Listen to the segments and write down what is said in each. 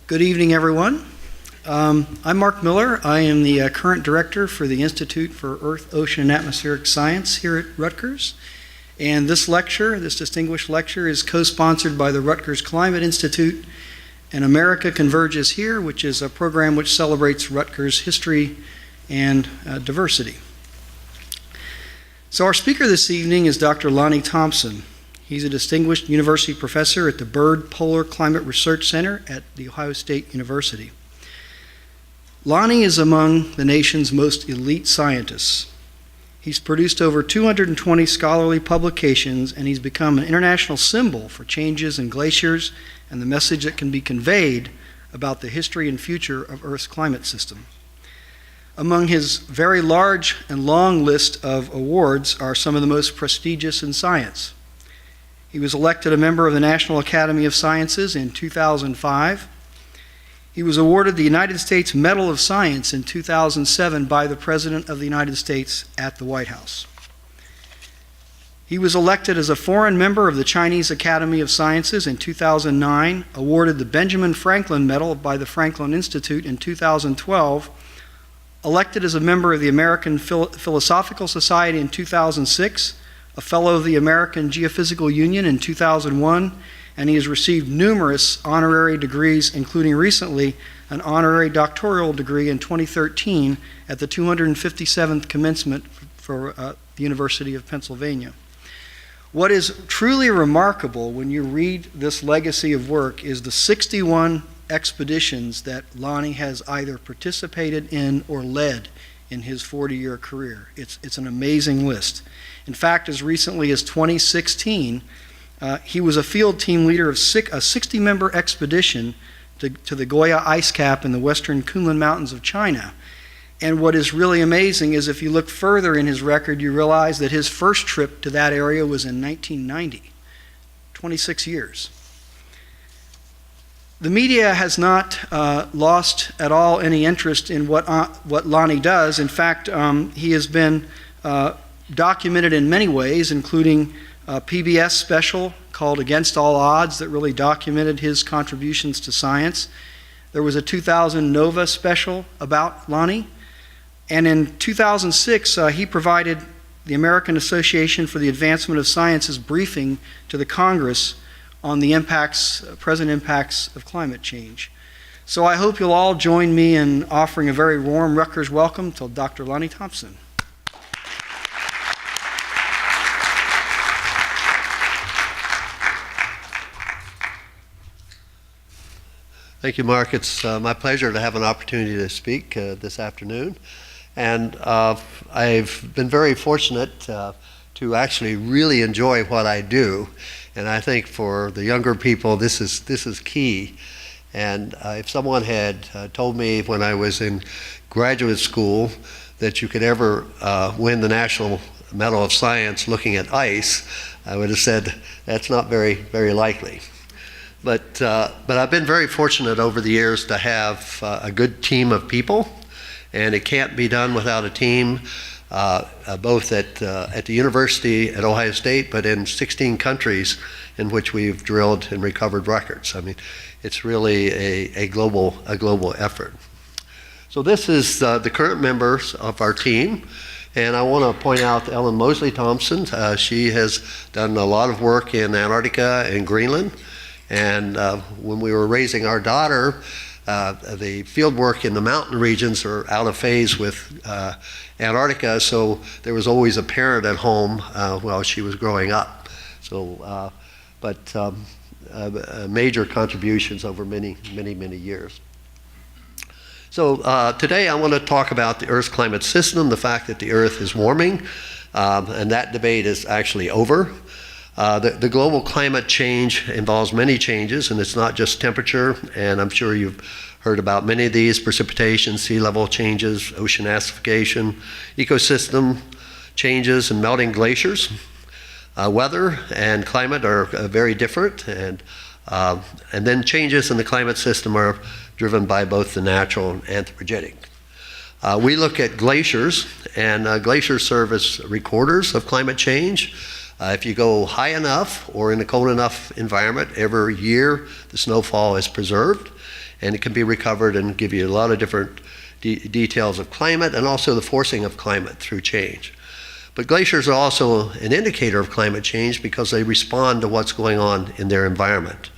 Good evening, everyone. I'm Mark Miller. I am the current director for the Institute for Earth, Ocean, and Atmospheric Science here at Rutgers. And this distinguished lecture, is co-sponsored by the Rutgers Climate Institute and America Converges Here, which is a program which celebrates Rutgers history and diversity. So our speaker this evening is Dr. Lonnie Thompson. He's a distinguished university professor at the Byrd Polar Climate Research Center at The Ohio State University. Lonnie is among the nation's most elite scientists. He's produced over 220 scholarly publications, and he's become an international symbol for changes in glaciers and the message that can be conveyed about the history and future of Earth's climate system. Among his very large and long list of awards are some of the most prestigious in science. He was elected a member of the National Academy of Sciences in 2005. He was awarded the United States Medal of Science in 2007 by the President of the United States at the White House. He was elected as a foreign member of the Chinese Academy of Sciences in 2009, awarded the Benjamin Franklin Medal by the Franklin Institute in 2012, elected as a member of the American Philosophical Society in 2006, a fellow of the American Geophysical Union in 2001, and he has received numerous honorary degrees, including recently an honorary doctoral degree in 2013 at the 257th commencement for the University of Pennsylvania. What is truly remarkable when you read this legacy of work is the 61 expeditions that Lonnie has either participated in or led in his 40-year career. It's an amazing list. In fact, as recently as 2016, he was a field team leader of a 60-member expedition to the Goya ice cap in the western Kunlun Mountains of China. And what is really amazing is if you look further in his record, you realize that his first trip to that area was in 1990, 26 years. The media has not lost at all any interest in what Lonnie does. In fact, he has been documented in many ways, including a PBS special called Against All Odds that really documented his contributions to science. There was a 2000 Nova special about Lonnie. And in 2006, he provided the American Association for the Advancement of Science's briefing to the Congress on the present impacts of climate change. So I hope you'll all join me in offering a very warm Rutgers welcome to Dr. Lonnie Thompson. Thank you, Mark. It's my pleasure to have an opportunity to speak this afternoon. And I've been very fortunate to actually really enjoy what I do. And I think for the younger people, this is key. And if someone had told me when I was in graduate school that you could ever win the National Medal of Science looking at ice, I would have said that's not very, very likely. But I've been very fortunate over the years to have a good team of people, and it can't be done without a team, both at the university at Ohio State, but in 16 countries in which we've drilled and recovered records. I mean, it's really a global effort. So this is the current members of our team. And I want to point out Ellen Mosley Thompson. She has done a lot of work in Antarctica and Greenland. And when we were raising our daughter, the field work in the mountain regions are out of phase with Antarctica, so there was always a parent at home while she was growing up. So, major contributions over many years. So today I want to talk about the Earth's climate system, the fact that the Earth is warming, and that debate is actually over. The global climate change involves many changes, and it's not just temperature, and I'm sure you've heard about many of these: precipitation, sea level changes, ocean acidification, ecosystem changes, and melting glaciers. Weather and climate are very different, and then changes in the climate system are driven by both the natural and anthropogenic. We look at glaciers, and glaciers serve as recorders of climate change. If you go high enough or in a cold enough environment, every year the snowfall is preserved. and it can be recovered and give you a lot of different details of climate and also the forcing of climate through change. But glaciers are also an indicator of climate change because they respond to what's going on in their environment.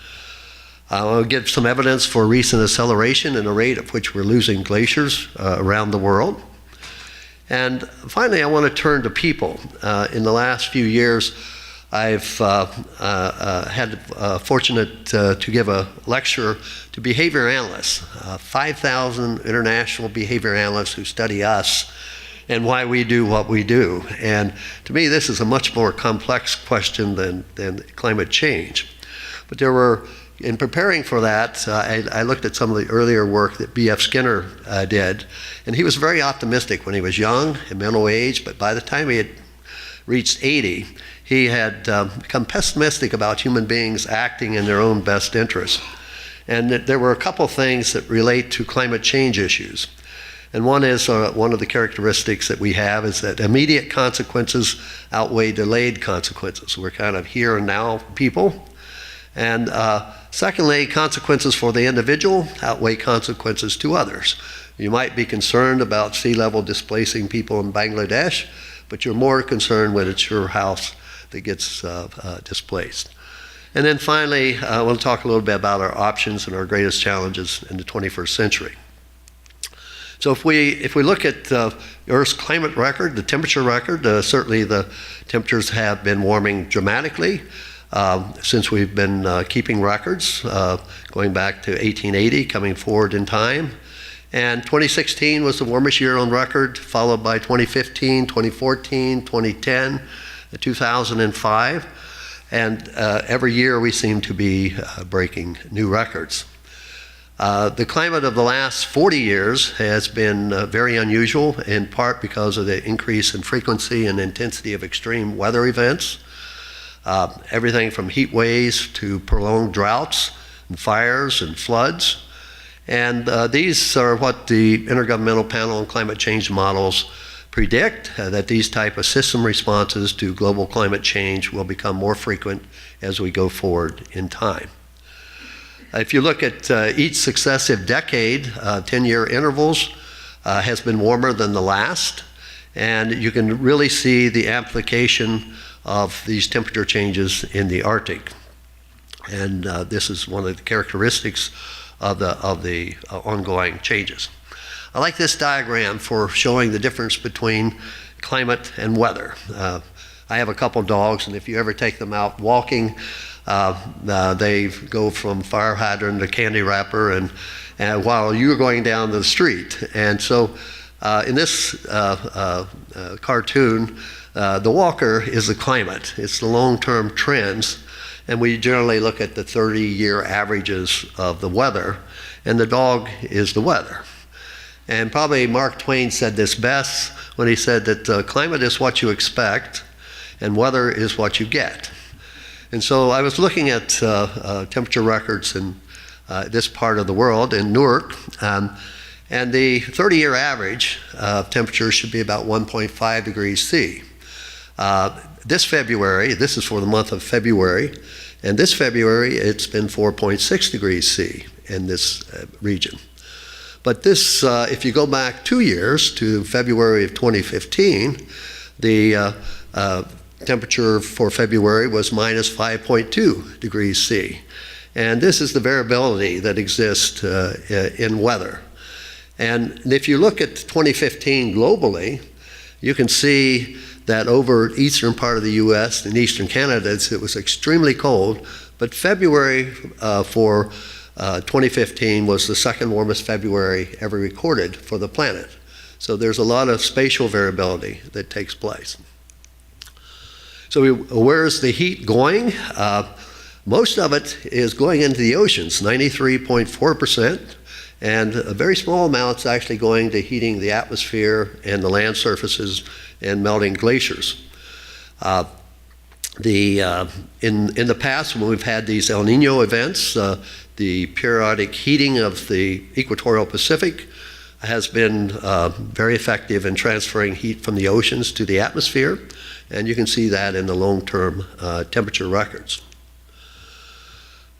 I'll give some evidence for recent acceleration in the rate at which we're losing glaciers around the world. And finally, I want to turn to people. In the last few years, I've had fortunate to give a lecture to behavior analysts, 5,000 international behavior analysts who study us and why we do what we do. And to me, this is a much more complex question than climate change. But there were, in preparing for that, I looked at some of the earlier work that B.F. Skinner did, and he was very optimistic when he was young, in mental age, but by the time he had reached 80, he had become pessimistic about human beings acting in their own best interest. And there were a couple things that relate to climate change issues. And one is, one of the characteristics that we have is that immediate consequences outweigh delayed consequences. We're kind of here and now people. And secondly, consequences for the individual outweigh consequences to others. You might be concerned about sea level displacing people in Bangladesh, but you're more concerned when it's your house that gets displaced. And then finally, I want to talk a little bit about our options and our greatest challenges in the 21st century. So if we look at Earth's climate record, the temperature record, certainly the temperatures have been warming dramatically since we've been keeping records, going back to 1880, coming forward in time. And 2016 was the warmest year on record, followed by 2015, 2014, 2010, 2005. And every year we seem to be breaking new records. The climate of the last 40 years has been very unusual, in part because of the increase in frequency and intensity of extreme weather events. Everything from heat waves to prolonged droughts and fires and floods. And these are what the Intergovernmental Panel on Climate Change models predict, that these type of system responses to global climate change will become more frequent as we go forward in time. If you look at each successive decade, 10-year intervals has been warmer than the last, and you can really see the amplification of these temperature changes in the Arctic. And this is one of the characteristics of the ongoing changes. I like this diagram for showing the difference between climate and weather. I have a couple dogs, and if you ever take them out walking, they go from fire hydrant to candy wrapper, and while you're going down the street. And so in this cartoon, the walker is the climate. It's the long-term trends, and we generally look at the 30-year averages of the weather, and the dog is the weather. And probably Mark Twain said this best when he said that climate is what you expect, and weather is what you get. And so I was looking at temperature records in this part of the world, in Newark, and the 30-year average temperature should be about 1.5 degrees C. This February, this is for the month of February, and this February it's been 4.6 degrees C in this region. But this, if you go back 2 years to February of 2015, the temperature for February was minus 5.2 degrees C. And this is the variability that exists in weather. And if you look at 2015 globally, you can see that over eastern part of the US and eastern Canada, it was extremely cold, but February for 2015 was the second warmest February ever recorded for the planet. So there's a lot of spatial variability that takes place. So where is the heat going? Most of it is going into the oceans, 93.4%, and a very small amount is actually going to heating the atmosphere and the land surfaces and melting glaciers. In the past, when we've had these El Nino events, the periodic heating of the equatorial Pacific has been very effective in transferring heat from the oceans to the atmosphere, and you can see that in the long-term temperature records.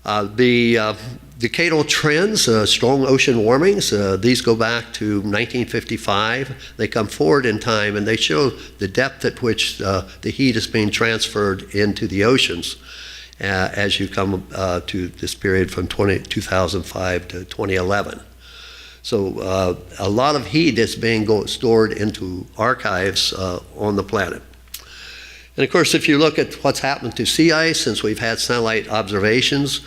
The decadal trends, strong ocean warmings, these go back to 1955. They come forward in time and they show the depth at which the heat is being transferred into the oceans as you come to this period from 2005 to 2011. So a lot of heat is being stored into archives on the planet. And of course, if you look at what's happened to sea ice since we've had satellite observations,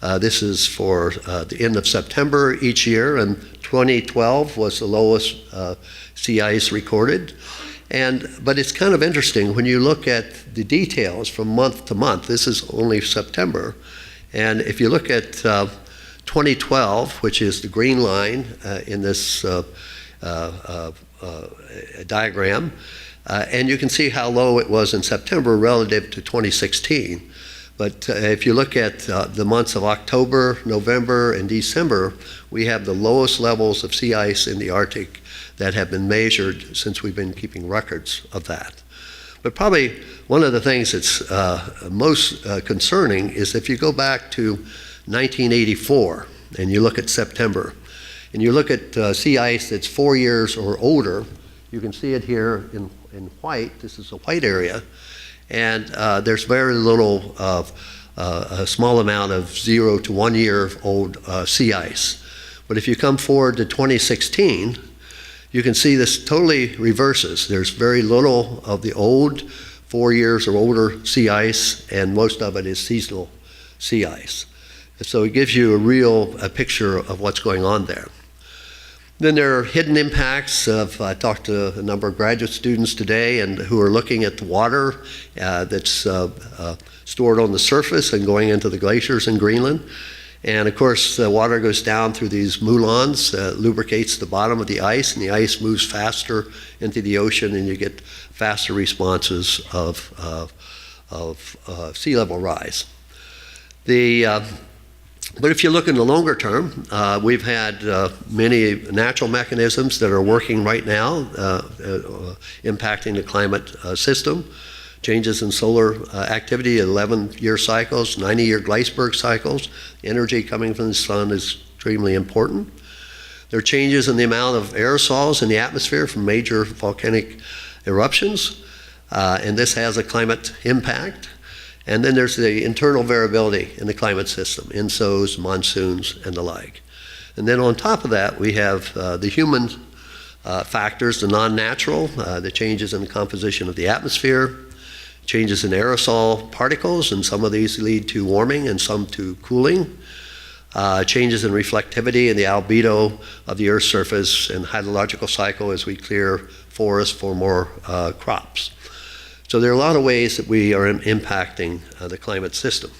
this is for the end of September each year, and 2012 was the lowest sea ice recorded. But it's kind of interesting when you look at the details from month to month. This is only September. And if you look at 2012, which is the green line in this diagram, and you can see how low it was in September relative to 2016. But if you look at the months of October, November, and December, we have the lowest levels of sea ice in the Arctic that have been measured since we've been keeping records of that. But probably one of the things that's most concerning is if you go back to 1984 and you look at September, and you look at sea ice that's 4 years or older, you can see it here in white. This is a white area. And there's very little a small amount of 0 to 1 year old sea ice. But if you come forward to 2016, you can see this totally reverses. There's very little of the old 4 years or older sea ice, and most of it is seasonal sea ice. And so it gives you a picture of what's going on there. Then there are hidden impacts. I talked to a number of graduate students today and who are looking at the water that's stored on the surface and going into the glaciers in Greenland. And of course, the water goes down through these moulins, lubricates the bottom of the ice, and the ice moves faster into the ocean, and you get faster responses of sea level rise. But if you look in the longer term, we've had many natural mechanisms that are working right now, impacting the climate system. Changes in solar activity, 11-year cycles, 90-year Glacier cycles. Energy coming from the sun is extremely important. There are changes in the amount of aerosols in the atmosphere from major volcanic eruptions, and this has a climate impact. And then there's the internal variability in the climate system, ENSOs, monsoons, and the like. And then on top of that, we have the human factors, the non-natural, the changes in the composition of the atmosphere, changes in aerosol particles, and some of these lead to warming and some to cooling, changes in reflectivity and the albedo of the Earth's surface and hydrological cycle as we clear forests for more crops. So there are a lot of ways that we are impacting the climate system.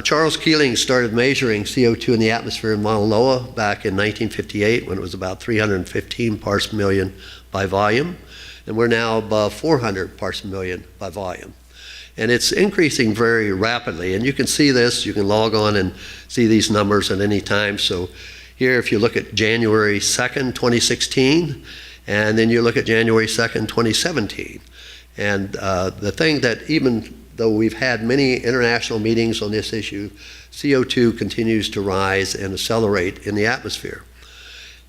Charles Keeling started measuring CO2 in the atmosphere in Mauna Loa back in 1958 when it was about 315 parts per million by volume, and we're now above 400 parts per million by volume. And it's increasing very rapidly, and you can see this. You can log on and see these numbers at any time. So here, if you look at January 2nd, 2016, and then you look at January 2nd, 2017, and the thing that even though we've had many international meetings on this issue, CO2 continues to rise and accelerate in the atmosphere.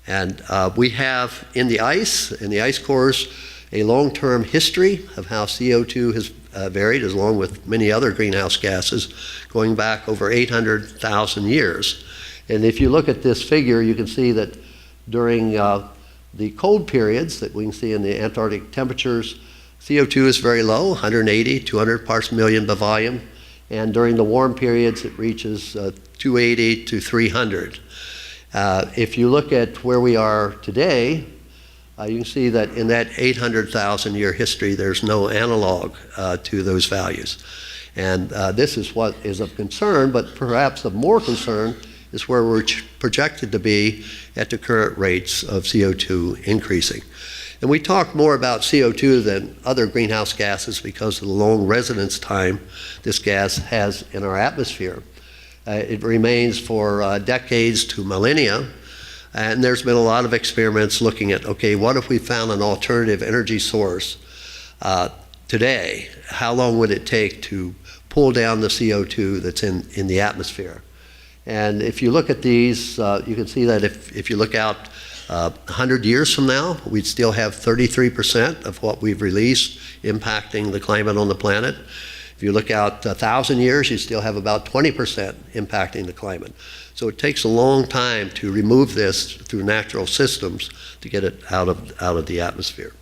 And we have in the ice cores, a long-term history of how CO2 has varied, along with many other greenhouse gases, going back over 800,000 years. And if you look at this figure, you can see that during the cold periods that we can see in the Antarctic temperatures, CO2 is very low, 180, 200 parts per million by volume, and during the warm periods it reaches 280 to 300. If you look at where we are today, you can see that in that 800,000 year history there's no analog to those values. And this is what is of concern, but perhaps of more concern is where we're projected to be at the current rates of CO2 increasing. And we talk more about CO2 than other greenhouse gases because of the long residence time this gas has in our atmosphere. It remains for decades to millennia, and there's been a lot of experiments looking at, okay, what if we found an alternative energy source today? How long would it take to pull down the CO2 that's in the atmosphere. And if you look at these, you can see that if you look out 100 years from now, we'd still have 33% of what we've released impacting the climate on the planet. If you look out 1,000 years, you still have about 20% impacting the climate. So it takes a long time to remove this through natural systems to get it out of the atmosphere.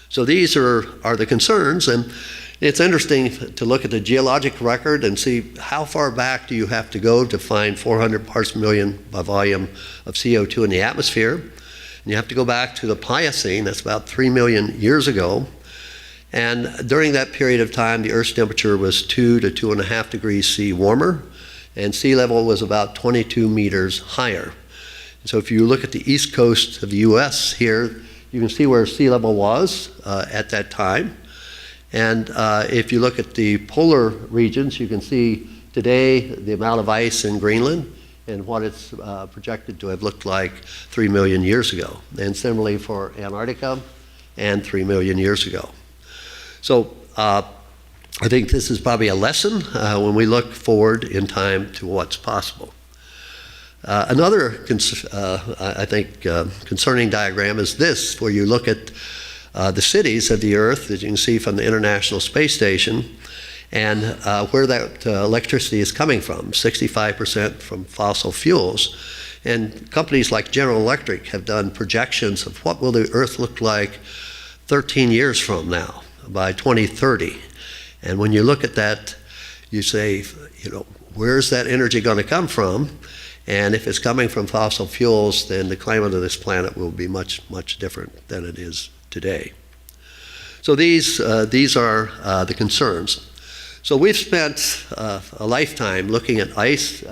So these are the concerns, and it's interesting to look at the geologic record and see how far back do you have to go to find 400 parts per million by volume of CO2 in the atmosphere. And you have to go back to the Pliocene, that's about 3 million years ago. And during that period of time, the Earth's temperature was 2 to 2.5 degrees C warmer, and sea level was about 22 meters higher. So if you look at the east coast of the US here, you can see where sea level was at that time. And if you look at the polar regions, you can see today the amount of ice in Greenland and what it's projected to have looked like 3 million years ago. And similarly for Antarctica and 3 million years ago. So I think this is probably a lesson when we look forward in time to what's possible. Another, I think, concerning diagram is this, where you look at the cities of the Earth that you can see from the International Space Station and where that electricity is coming from, 65% from fossil fuels. And companies like General Electric have done projections of what will the Earth look like 13 years from now, by 2030. And when you look at that, you say, where's that energy going to come from? And if it's coming from fossil fuels, then the climate of this planet will be much, much different than it is today. So these are the concerns. So we've spent a lifetime looking at ice,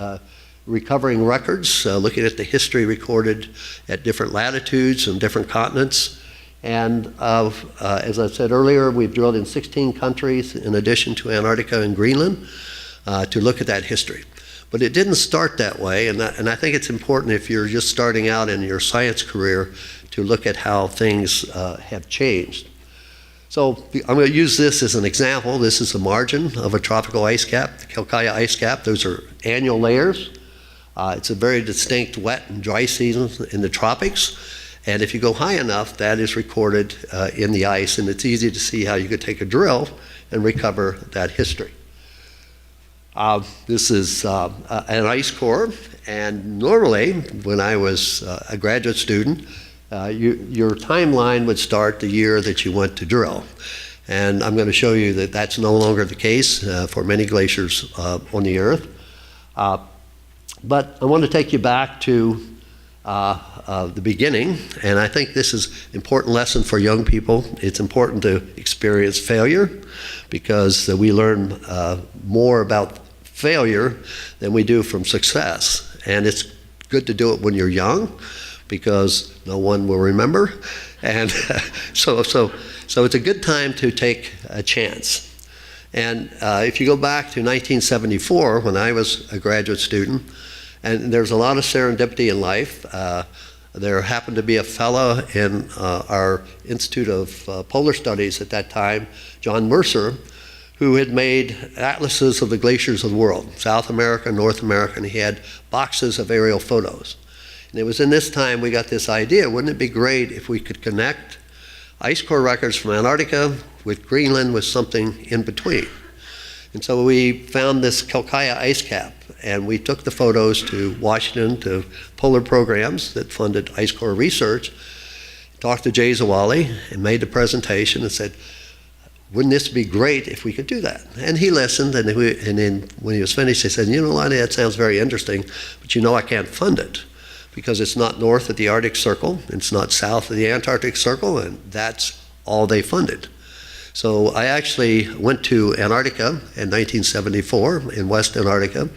recovering records, looking at the history recorded at different latitudes and different continents. And as I said earlier, we've drilled in 16 countries in addition to Antarctica and Greenland to look at that history. But it didn't start that way, and I think it's important if you're just starting out in your science career to look at how things have changed. So I'm going to use this as an example. This is the margin of a tropical ice cap, the Quelccaya ice cap. Those are annual layers. It's a very distinct wet and dry season in the tropics. And if you go high enough, that is recorded in the ice, and it's easy to see how you could take a drill and recover that history. This is an ice core, and normally when I was a graduate student, your timeline would start the year that you went to drill. And I'm going to show you that that's no longer the case for many glaciers on the Earth. But I want to take you back to the beginning, and I think this is an important lesson for young people. It's important to experience failure because we learn more about failure than we do from success. And it's good to do it when you're young because no one will remember. And so it's a good time to take a chance. And if you go back to 1974, when I was a graduate student, and there's a lot of serendipity in life. There happened to be a fellow in our Institute of Polar Studies at that time, John Mercer, who had made atlases of the glaciers of the world, South America, North America, and he had boxes of aerial photos. And it was in this time we got this idea, wouldn't it be great if we could connect ice core records from Antarctica with Greenland with something in between? And so we found this Quelccaya ice cap, and we took the photos to Washington, to polar programs that funded ice core research, talked to Jay Zawali, and made the presentation and said, wouldn't this be great if we could do that? And he listened, and then when he was finished, he said, Lonnie, that sounds very interesting, but I can't fund it because it's not north of the Arctic Circle, it's not south of the Antarctic Circle, and that's all they funded. So I actually went to Antarctica in 1974, in West Antarctica,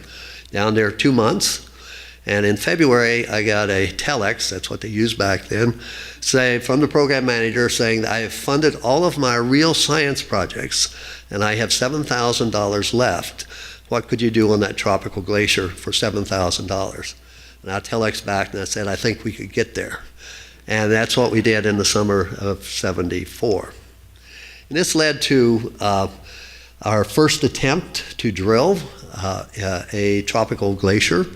down there 2 months. And in February, I got a telex, that's what they used back then, from the program manager saying that I have funded all of my real science projects and I have $7,000 left. What could you do on that tropical glacier for $7,000? And I telex back and I said, I think we could get there. And that's what we did in the summer of '74. And this led to our first attempt to drill a tropical glacier,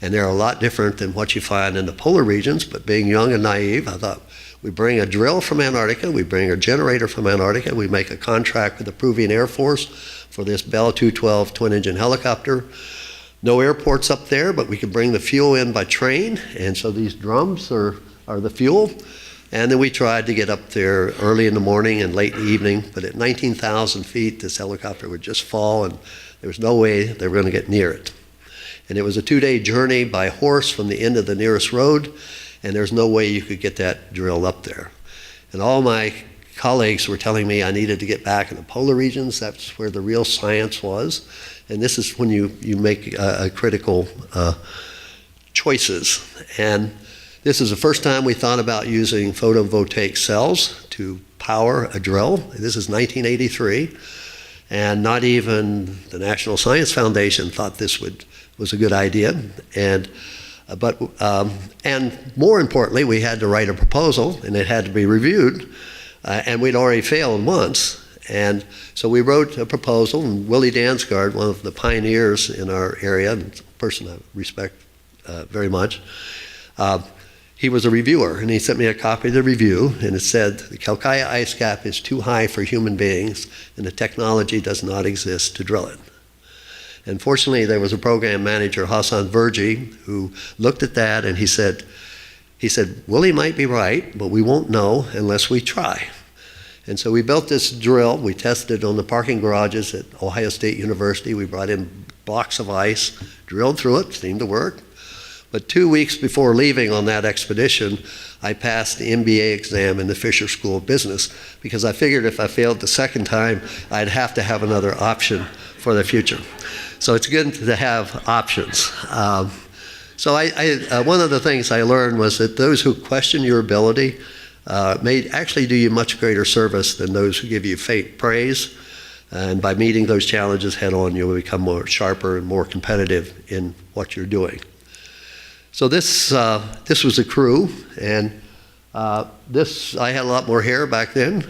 and they're a lot different than what you find in the polar regions, but being young and naive, I thought we bring a drill from Antarctica, we bring a generator from Antarctica, we make a contract with the Peruvian Air Force for this Bell 212 twin-engine helicopter. No airports up there, but we can bring the fuel in by train, and so these drums are the fuel. And then we tried to get up there early in the morning and late in the evening, but at 19,000 feet, this helicopter would just fall, and there was no way they were going to get near it. And it was a 2-day journey by horse from the end of the nearest road, and there's no way you could get that drill up there. And all my colleagues were telling me I needed to get back in the polar regions. That's where the real science was. And this is when you make critical choices. And this is the first time we thought about using photovoltaic cells to power a drill. This is 1983. And not even the National Science Foundation thought this was a good idea. And more importantly, we had to write a proposal, and it had to be reviewed. And we'd already failed once. And so we wrote a proposal, and Willie Dansgaard, one of the pioneers in our area, and a person I respect very much, he was a reviewer, and he sent me a copy of the review, and it said, the Quelccaya ice cap is too high for human beings, and the technology does not exist to drill it. And fortunately, there was a program manager, Hassan Verji, who looked at that, and he said, Willie might be right, but we won't know unless we try. And so we built this drill. We tested it on the parking garages at Ohio State University. We brought in blocks of ice, drilled through it, seemed to work. But 2 weeks before leaving on that expedition, I passed the MBA exam in the Fisher School of Business, because I figured if I failed the second time, I'd have to have another option for the future. So it's good to have options. So one of the things I learned was that those who question your ability may actually do you much greater service than those who give you fake praise. And by meeting those challenges head on, you'll become more sharper and more competitive in what you're doing. So this was a crew, and I had a lot more hair back then,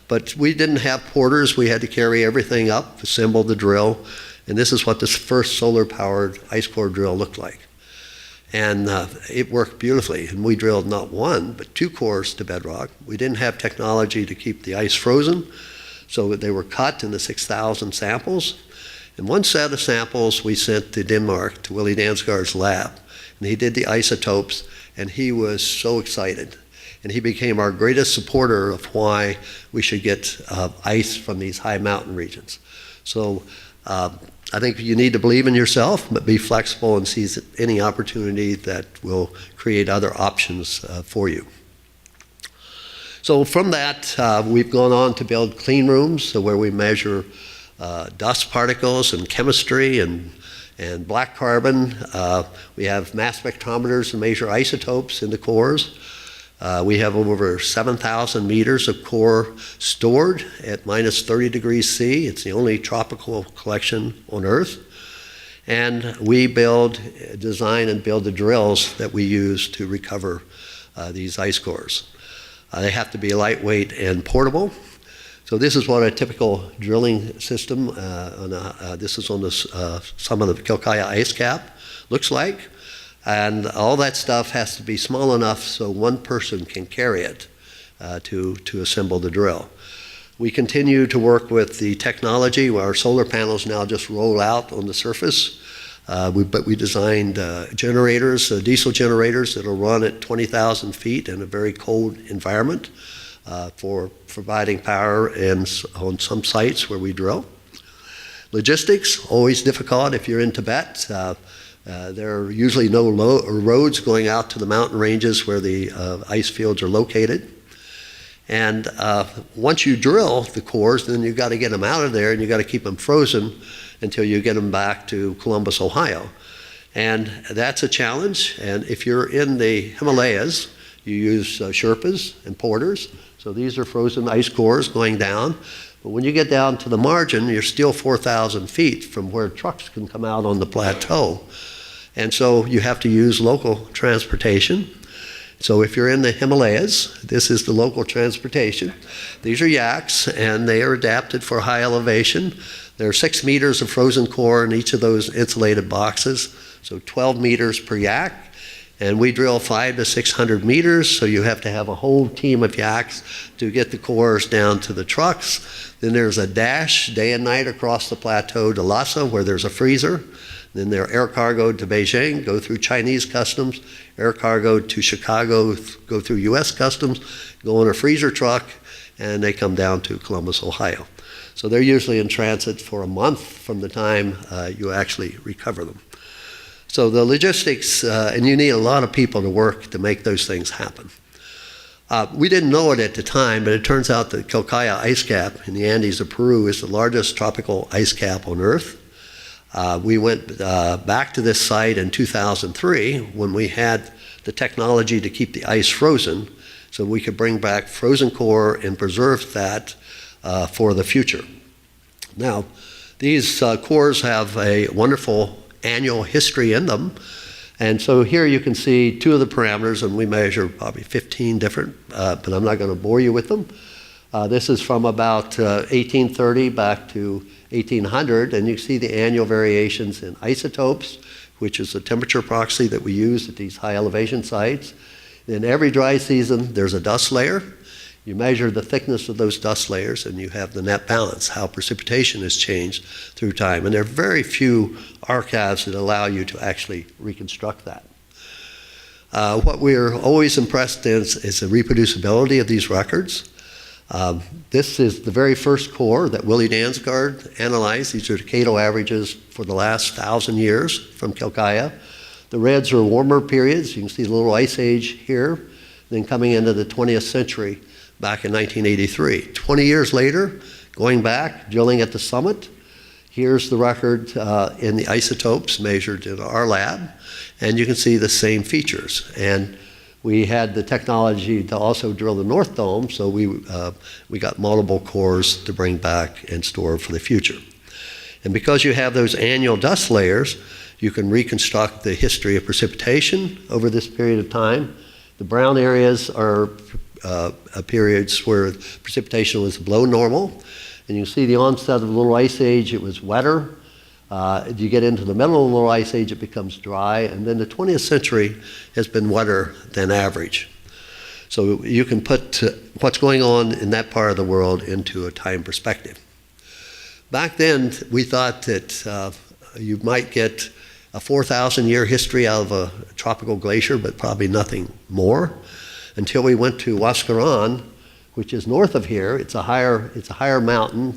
but we didn't have porters. We had to carry everything up, assemble the drill, and this is what this first solar-powered ice core drill looked like. And it worked beautifully, and we drilled not one, but 2 cores to bedrock. We didn't have technology to keep the ice frozen, so they were cut into 6,000 samples. And one set of samples we sent to Denmark, to Willie Dansgaard's lab, and he did the isotopes, and he was so excited. And he became our greatest supporter of why we should get ice from these high mountain regions. So I think you need to believe in yourself, but be flexible and seize any opportunity that will create other options for you. So from that, we've gone on to build clean rooms, so where we measure dust particles and chemistry and black carbon. We have mass spectrometers to measure isotopes in the cores. We have over 7,000 meters of core stored at minus 30 degrees C. It's the only tropical collection on Earth. And we design and build the drills that we use to recover these ice cores. They have to be lightweight and portable. So this is what a typical drilling system, this is on the summit of the Quelccaya ice cap, looks like. And all that stuff has to be small enough so one person can carry it to assemble the drill. We continue to work with the technology where our solar panels now just roll out on the surface. But we designed generators, diesel generators that will run at 20,000 feet in a very cold environment for providing power on some sites where we drill. Logistics, always difficult if you're in Tibet. There are usually no roads going out to the mountain ranges where the ice fields are located. And once you drill the cores, then you've got to get them out of there, and you've got to keep them frozen until you get them back to Columbus, Ohio. And that's a challenge. And if you're in the Himalayas, you use Sherpas and porters. So these are frozen ice cores going down. But when you get down to the margin, you're still 4,000 feet from where trucks can come out on the plateau. And so you have to use local transportation. So if you're in the Himalayas, this is the local transportation. These are yaks, and they are adapted for high elevation. There are 6 meters of frozen core in each of those insulated boxes, so 12 meters per yak. And we drill 500 to 600 meters, so you have to have a whole team of yaks to get the cores down to the trucks. Then there's a dash day and night across the plateau to Lhasa, where there's a freezer. Then they're air cargoed to Beijing, go through Chinese customs, air cargoed to Chicago, go through U.S. customs, go on a freezer truck, and they come down to Columbus, Ohio. So they're usually in transit for a month from the time you actually recover them. So the logistics, and you need a lot of people to work to make those things happen. We didn't know it at the time, but it turns out that Quilcaya ice cap in the Andes of Peru is the largest tropical ice cap on Earth. We went back to this site in 2003 when we had the technology to keep the ice frozen, so we could bring back frozen core and preserve that for the future. Now, these cores have a wonderful annual history in them. And so here you can see 2 of the parameters, and we measure probably 15 different, but I'm not going to bore you with them. This is from about 1830 back to 1800, and you see the annual variations in isotopes, which is the temperature proxy that we use at these high elevation sites. In every dry season, there's a dust layer. You measure the thickness of those dust layers, and you have the net balance, how precipitation has changed through time. And there are very few archives that allow you to actually reconstruct that. What we're always impressed in is the reproducibility of these records. This is the very first core that Willie Dansgaard analyzed. These are decadal averages for the last 1,000 years from Quilcaya. The reds are warmer periods. You can see the little ice age here, then coming into the 20th century back in 1983. 20 years later, going back, drilling at the summit, here's the record in the isotopes measured in our lab, and you can see the same features. And we had the technology to also drill the North Dome, so we got multiple cores to bring back and store for the future. And because you have those annual dust layers, you can reconstruct the history of precipitation over this period of time. The brown areas are periods where precipitation was below normal. And you see the onset of the Little Ice Age, it was wetter. You get into the middle of the Little Ice Age, it becomes dry. And then the 20th century has been wetter than average. So you can put what's going on in that part of the world into a time perspective. Back then, we thought that you might get a 4,000-year history out of a tropical glacier, but probably nothing more, until we went to Huascaran, which is north of here. It's a higher mountain.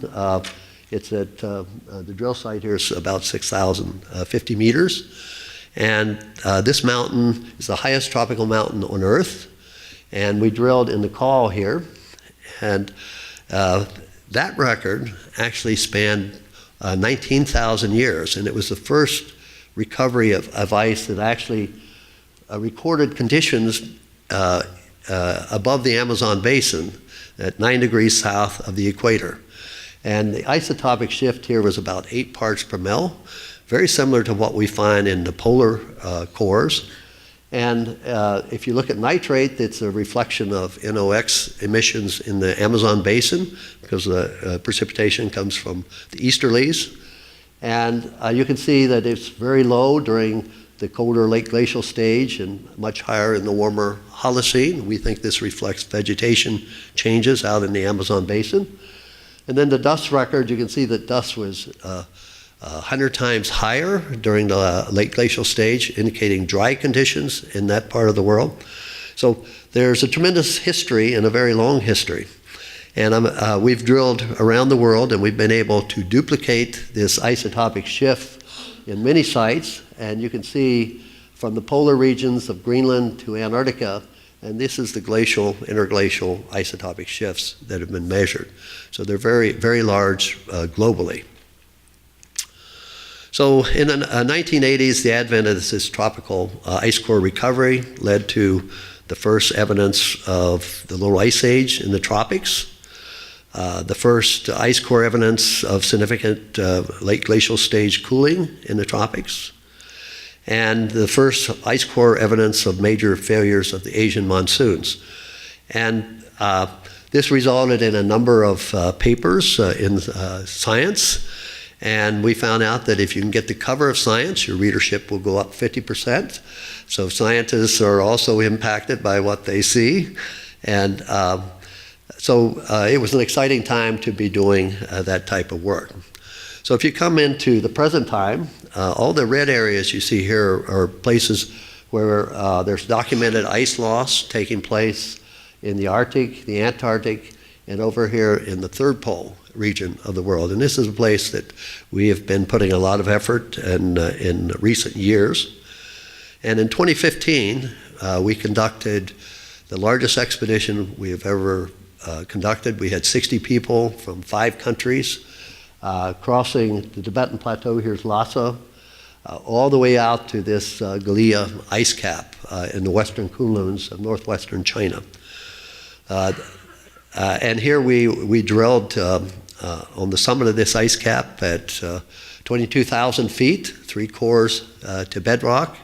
It's at the drill site here is about 6,050 meters, and this mountain is the highest tropical mountain on Earth. And we drilled in the col here, and that record actually spanned 19,000 years, and it was the first recovery of ice that actually recorded conditions above the Amazon basin at 9 degrees south of the equator. And the isotopic shift here was about 8 parts per mil, very similar to what we find in the polar cores. And if you look at nitrate, it's a reflection of NOx emissions in the Amazon basin because the precipitation comes from the easterlies. And you can see that it's very low during the colder late glacial stage and much higher in the warmer Holocene. We think this reflects vegetation changes out in the Amazon basin. And then the dust record, you can see that dust was 100 times higher during the late glacial stage, indicating dry conditions in that part of the world. So there's a tremendous history and a very long history. And we've drilled around the world, and we've been able to duplicate this isotopic shift in many sites. And you can see from the polar regions of Greenland to Antarctica, and this is the glacial, interglacial isotopic shifts that have been measured. So they're very, very large globally. So in the 1980s, the advent of this tropical ice core recovery led to the first evidence of the Little Ice Age in the tropics, the first ice core evidence of significant late glacial stage cooling in the tropics. and the first ice core evidence of major failures of the Asian monsoons. And this resulted in a number of papers in science, and we found out that if you can get the cover of science, your readership will go up 50%. So scientists are also impacted by what they see. And so it was an exciting time to be doing that type of work. So if you come into the present time, all the red areas you see here are places where there's documented ice loss taking place in the Arctic, the Antarctic, and over here in the third pole region of the world. And this is a place that we have been putting a lot of effort in recent years. And in 2015, we conducted the largest expedition we have ever conducted. We had 60 people from 5 countries crossing the Tibetan Plateau. Here's Lhasa, all the way out to this Glacier ice cap in the western Kunluns of northwestern China. And here we drilled on the summit of this ice cap at 22,000 feet, 3 cores to bedrock.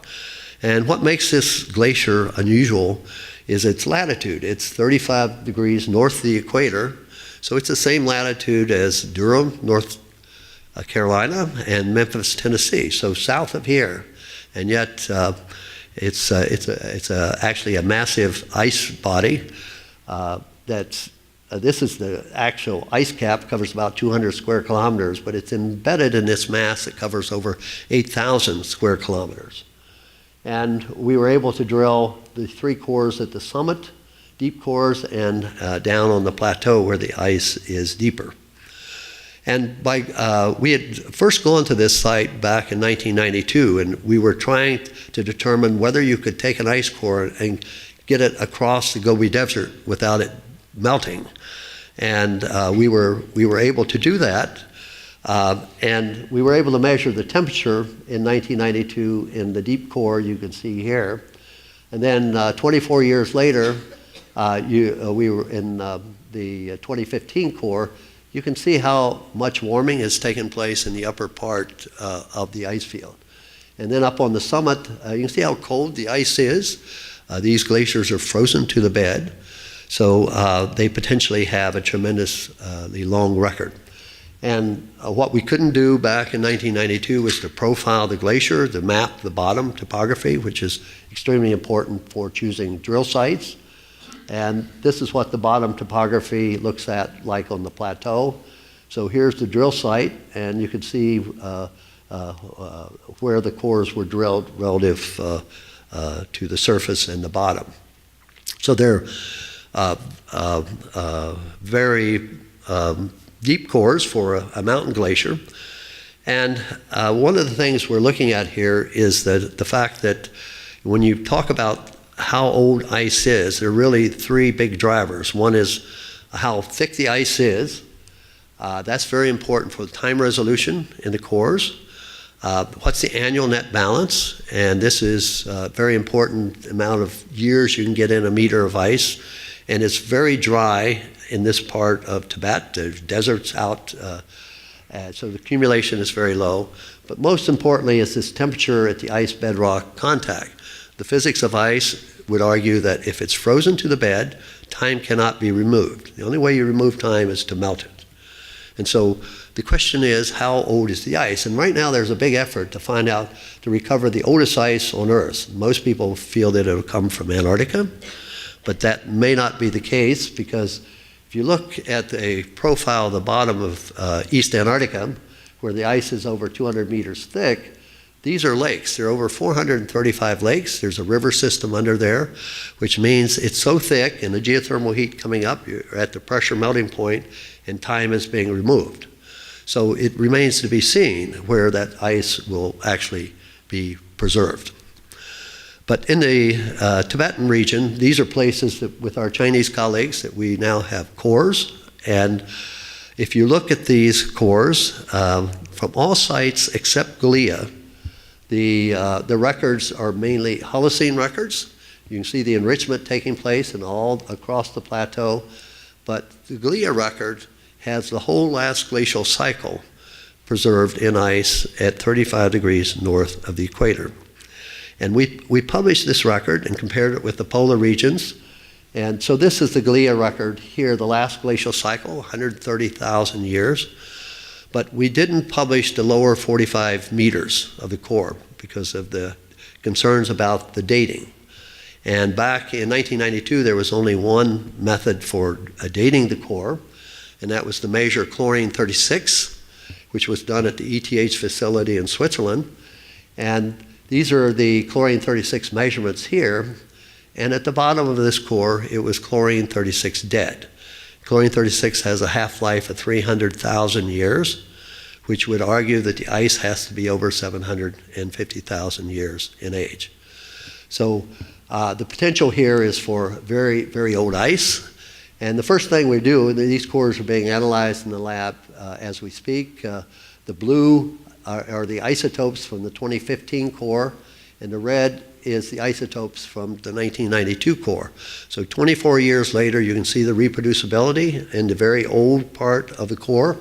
And what makes this glacier unusual is its latitude. It's 35 degrees north of the equator, so it's the same latitude as Durham, North Carolina, and Memphis, Tennessee, so south of here. And yet it's actually a massive ice body. This is the actual ice cap, covers about 200 square kilometers, but it's embedded in this mass that covers over 8,000 square kilometers. And we were able to drill the 3 cores at the summit, deep cores, and down on the plateau where the ice is deeper. And we had first gone to this site back in 1992, and we were trying to determine whether you could take an ice core and get it across the Gobi Desert without it melting. And we were able to do that. And we were able to measure the temperature in 1992 in the deep core, you can see here. And then 24 years later, we were in the 2015 core. You can see how much warming has taken place in the upper part of the ice field. And then up on the summit, you can see how cold the ice is. These glaciers are frozen to the bed, so they potentially have a tremendously long record. And what we couldn't do back in 1992 was to profile the glacier, to map the bottom topography, which is extremely important for choosing drill sites. And this is what the bottom topography looks at like on the plateau. So here's the drill site, and you can see where the cores were drilled relative to the surface and the bottom. So they're very deep cores for a mountain glacier. And one of the things we're looking at here is the fact that when you talk about how old ice is, there are really 3 big drivers. One is how thick the ice is. That's very important for the time resolution in the cores. What's the annual net balance? And this is a very important amount of years you can get in a meter of ice. And it's very dry in this part of Tibet. There's deserts out, so the accumulation is very low. But most importantly is this temperature at the ice bedrock contact. The physics of ice would argue that if it's frozen to the bed, time cannot be removed. The only way you remove time is to melt it. And so the question is, how old is the ice? And right now there's a big effort to find out, to recover the oldest ice on Earth. Most people feel that it'll come from Antarctica, but that may not be the case, because if you look at a profile of the bottom of East Antarctica, where the ice is over 200 meters thick, these are lakes. There are over 435 lakes. There's a river system under there, which means it's so thick, and the geothermal heat coming up, you're at the pressure melting point, and time is being removed. So it remains to be seen where that ice will actually be preserved. But in the Tibetan region, these are places that, with our Chinese colleagues, that we now have cores. And if you look at these cores, from all sites except Glacier, the records are mainly Holocene records. You can see the enrichment taking place in all across the plateau. But the Glacier record has the whole last glacial cycle preserved in ice at 35 degrees north of the equator. And we published this record and compared it with the polar regions. And so this is the Glacier record here, the last glacial cycle, 130,000 years. But we didn't publish the lower 45 meters of the core because of the concerns about the dating. And back in 1992, there was only one method for dating the core, and that was to measure chlorine-36, which was done at the ETH facility in Switzerland. And these are the chlorine-36 measurements here. And at the bottom of this core, it was chlorine-36 dead. Chlorine-36 has a half-life of 300,000 years, which would argue that the ice has to be over 750,000 years in age. So the potential here is for very, very old ice. And the first thing we do, and these cores are being analyzed in the lab as we speak. The blue are the isotopes from the 2015 core, and the red is the isotopes from the 1992 core. So 24 years later, you can see the reproducibility in the very old part of the core.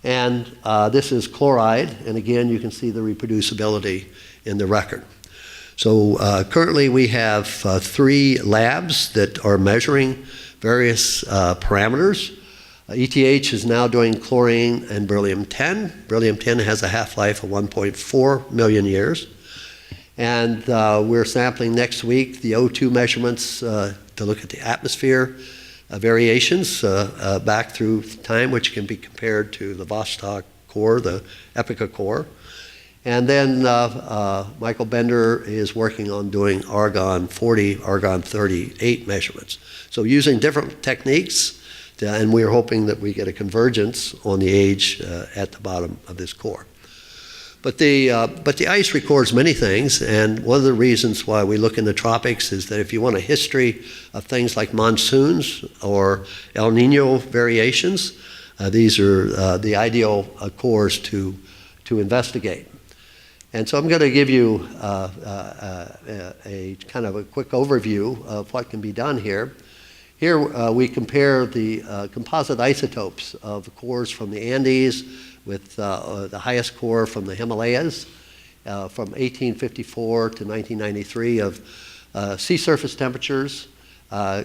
And this is chloride, and again, you can see the reproducibility in the record. So currently we have 3 labs that are measuring various parameters. ETH is now doing chlorine and beryllium-10. Beryllium-10 has a half-life of 1.4 million years. And we're sampling next week the O2 measurements to look at the atmosphere variations back through time, which can be compared to the Vostok core, the Epica core. And then Michael Bender is working on doing argon 40, argon 38 measurements. So using different techniques, and we're hoping that we get a convergence on the age at the bottom of this core. But the ice records many things, and one of the reasons why we look in the tropics is that if you want a history of things like monsoons or El Nino variations, these are the ideal cores to investigate. And so I'm going to give you a kind of a quick overview of what can be done here. Here we compare the composite isotopes of the cores from the Andes with the highest core from the Himalayas from 1854 to 1993 of sea surface temperatures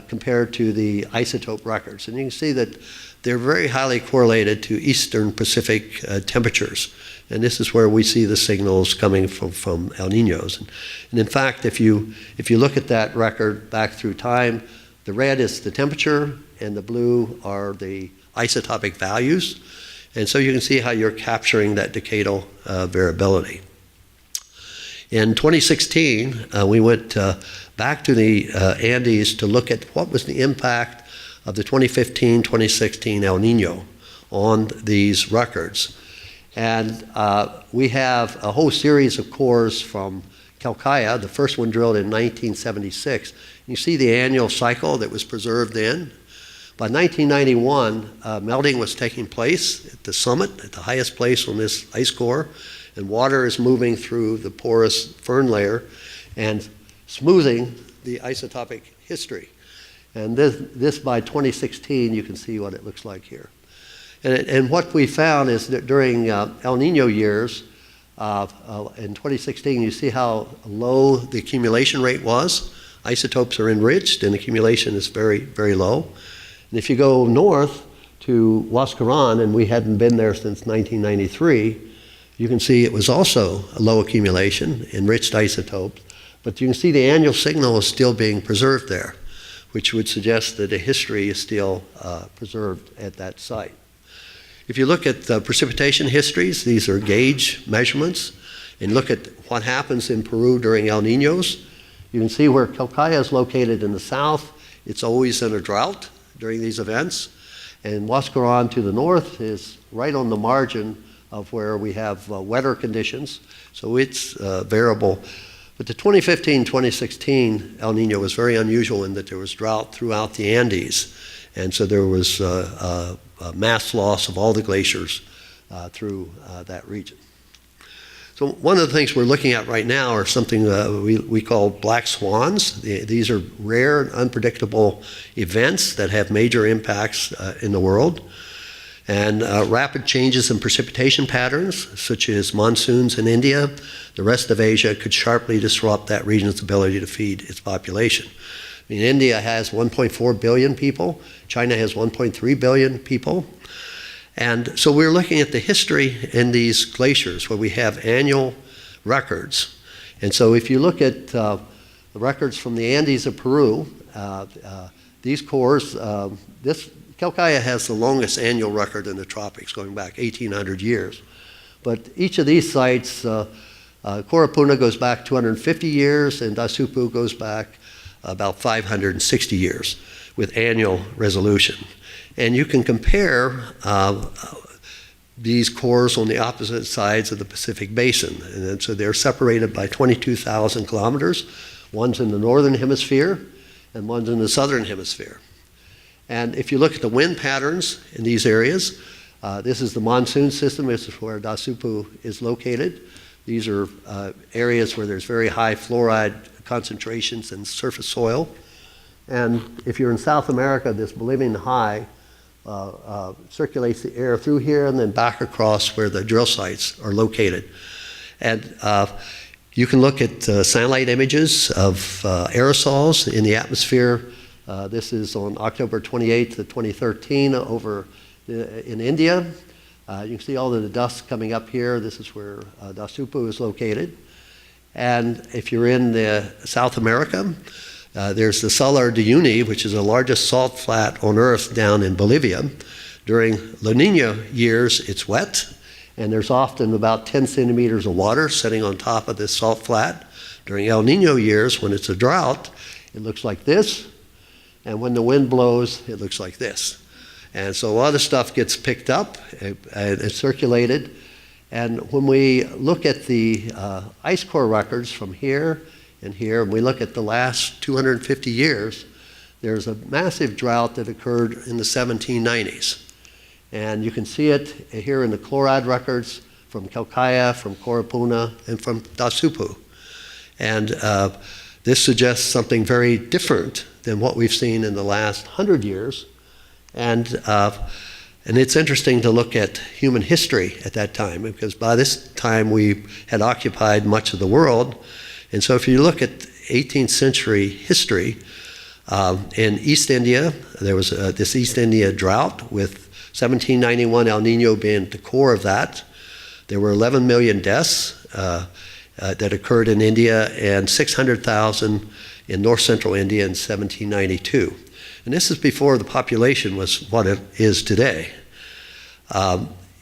compared to the isotope records. And you can see that they're very highly correlated to eastern Pacific temperatures. And this is where we see the signals coming from El Ninos. And in fact, if you look at that record back through time, the red is the temperature and the blue are the isotopic values. And so you can see how you're capturing that decadal variability. In 2016, we went back to the Andes to look at what was the impact of the 2015-2016 El Nino on these records. And we have a whole series of cores from Calcaya, the first one drilled in 1976. You see the annual cycle that was preserved then. By 1991, melting was taking place at the summit, at the highest place on this ice core, and water is moving through the porous fern layer and smoothing the isotopic history. And this by 2016, you can see what it looks like here. And what we found is that during El Nino years, in 2016, you see how low the accumulation rate was. Isotopes are enriched and accumulation is very, very low. And if you go north to Huascaran, and we hadn't been there since 1993, you can see it was also a low accumulation, enriched isotopes, but you can see the annual signal is still being preserved there, which would suggest that a history is still preserved at that site. If you look at the precipitation histories, these are gauge measurements, and look at what happens in Peru during El Ninos, you can see where Calcaya is located in the south. It's always in a drought during these events. And Huascaran to the north is right on the margin of where we have wetter conditions. So it's variable. But the 2015-2016 El Nino was very unusual in that there was drought throughout the Andes. And so there was a mass loss of all the glaciers through that region. So one of the things we're looking at right now are something we call black swans. These are rare and unpredictable events that have major impacts in the world. And rapid changes in precipitation patterns, such as monsoons in India, the rest of Asia, could sharply disrupt that region's ability to feed its population. I mean, India has 1.4 billion people. China has 1.3 billion people. And so we're looking at the history in these glaciers where we have annual records. And so if you look at the records from the Andes of Peru, these cores, this Calcaya has the longest annual record in the tropics, going back 1,800 years. But each of these sites, Korapuna goes back 250 years, and Dasupu goes back about 560 years with annual resolution. And you can compare these cores on the opposite sides of the Pacific Basin. And so they're separated by 22,000 kilometers. One's in the northern hemisphere, and one's in the southern hemisphere. And if you look at the wind patterns in these areas, this is the monsoon system. This is where Dasupu is located. These are areas where there's very high fluoride concentrations in surface soil. And if you're in South America, this Bolivian high circulates the air through here and then back across where the drill sites are located. And you can look at satellite images of aerosols in the atmosphere. This is on October 28th of 2013 over in India. You can see all of the dust coming up here. This is where Dasupu is located. And if you're in South America, there's the Salar de Uyuni, which is the largest salt flat on Earth down in Bolivia. During La Nina years, it's wet, and there's often about 10 centimeters of water sitting on top of this salt flat. During El Nino years, when it's a drought, it looks like this. And when the wind blows, it looks like this. And so a lot of stuff gets picked up and circulated. And when we look at the ice core records from here and here, and we look at the last 250 years, there's a massive drought that occurred in the 1790s. And you can see it here in the chloride records from Calcaya, from Korapuna, and from Dasupu. And this suggests something very different than what we've seen in the last 100 years. And it's interesting to look at human history at that time, because by this time we had occupied much of the world. And so if you look at 18th century history, in East India, there was this East India drought with 1791 El Nino being the core of that. There were 11 million deaths that occurred in India and 600,000 in north central India in 1792. And this is before the population was what it is today.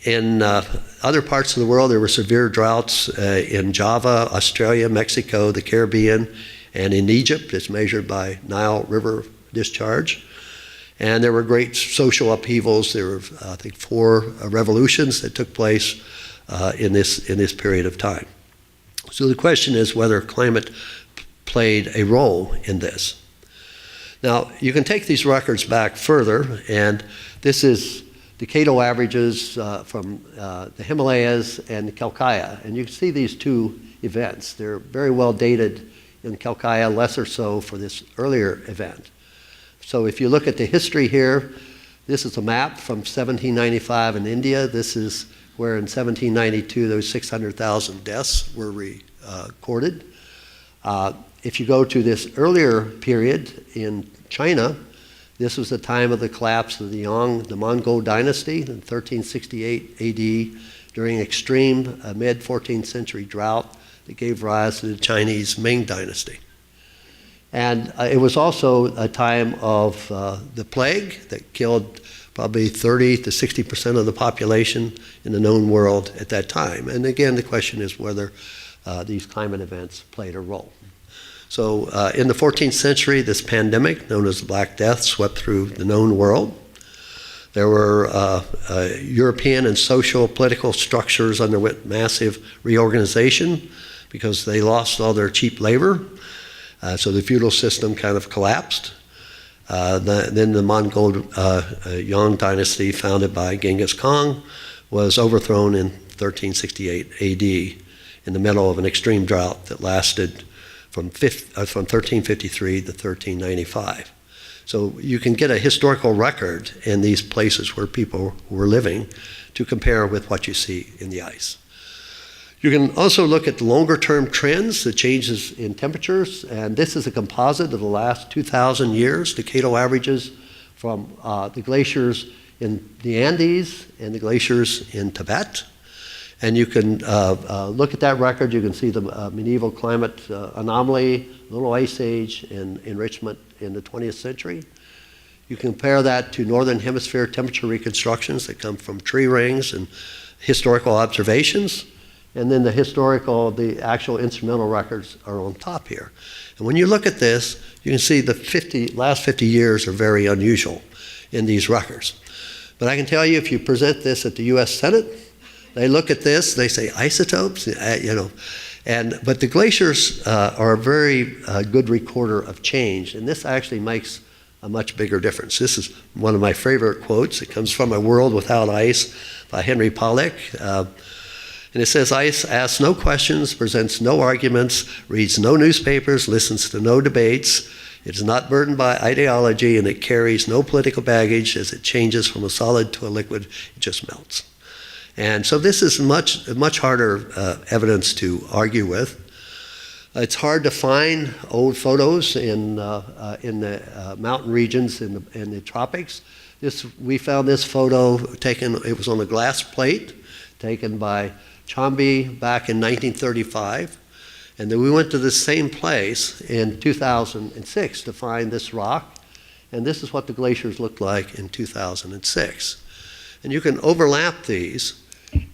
In other parts of the world, there were severe droughts in Java, Australia, Mexico, the Caribbean, and in Egypt. It's measured by Nile River discharge. And there were great social upheavals. There were, I think, 4 revolutions that took place in this period of time. So the question is whether climate played a role in this. Now, you can take these records back further, and this is decadal averages from the Himalayas and Calcaya. And you can see these two events. They're very well dated in Calcaya, lesser so for this earlier event. So if you look at the history here, this is a map from 1795 in India. This is where in 1792 those 600,000 deaths were recorded. If you go to this earlier period in China, this was the time of the collapse of the Mongol dynasty in 1368 AD during extreme mid-14th century drought that gave rise to the Chinese Ming dynasty. And it was also a time of the plague that killed probably 30 to 60% of the population in the known world at that time. And again, the question is whether these climate events played a role. So in the 14th century, this pandemic, known as the Black Death, swept through the known world. There were European and social political structures underwent massive reorganization because they lost all their cheap labor. So the feudal system kind of collapsed. Then the Mongol Yuan dynasty, founded by Genghis Khan, was overthrown in 1368 AD in the middle of an extreme drought that lasted from 1353 to 1395. So you can get a historical record in these places where people were living to compare with what you see in the ice. You can also look at the longer-term trends, the changes in temperatures, and this is a composite of the last 2,000 years, decadal averages from the glaciers in the Andes and the glaciers in Tibet. And you can look at that record. You can see the medieval climate anomaly, little ice age, and enrichment in the 20th century. You compare that to northern hemisphere temperature reconstructions that come from tree rings and historical observations. And then the actual instrumental records are on top here. And when you look at this, you can see the last 50 years are very unusual in these records. But I can tell you, if you present this at the US Senate, they look at this, they say isotopes, but the glaciers are a very good recorder of change, and this actually makes a much bigger difference. This is one of my favorite quotes. It comes from A World Without Ice by Henry Pollack. And it says, ice asks no questions, presents no arguments, reads no newspapers, listens to no debates. It is not burdened by ideology, and it carries no political baggage. As it changes from a solid to a liquid, it just melts. And so this is much harder evidence to argue with. It's hard to find old photos in the mountain regions in the tropics. We found this photo taken, it was on a glass plate, taken by Chambi back in 1935. And then we went to the same place in 2006 to find this rock. And this is what the glaciers looked like in 2006. And you can overlap these,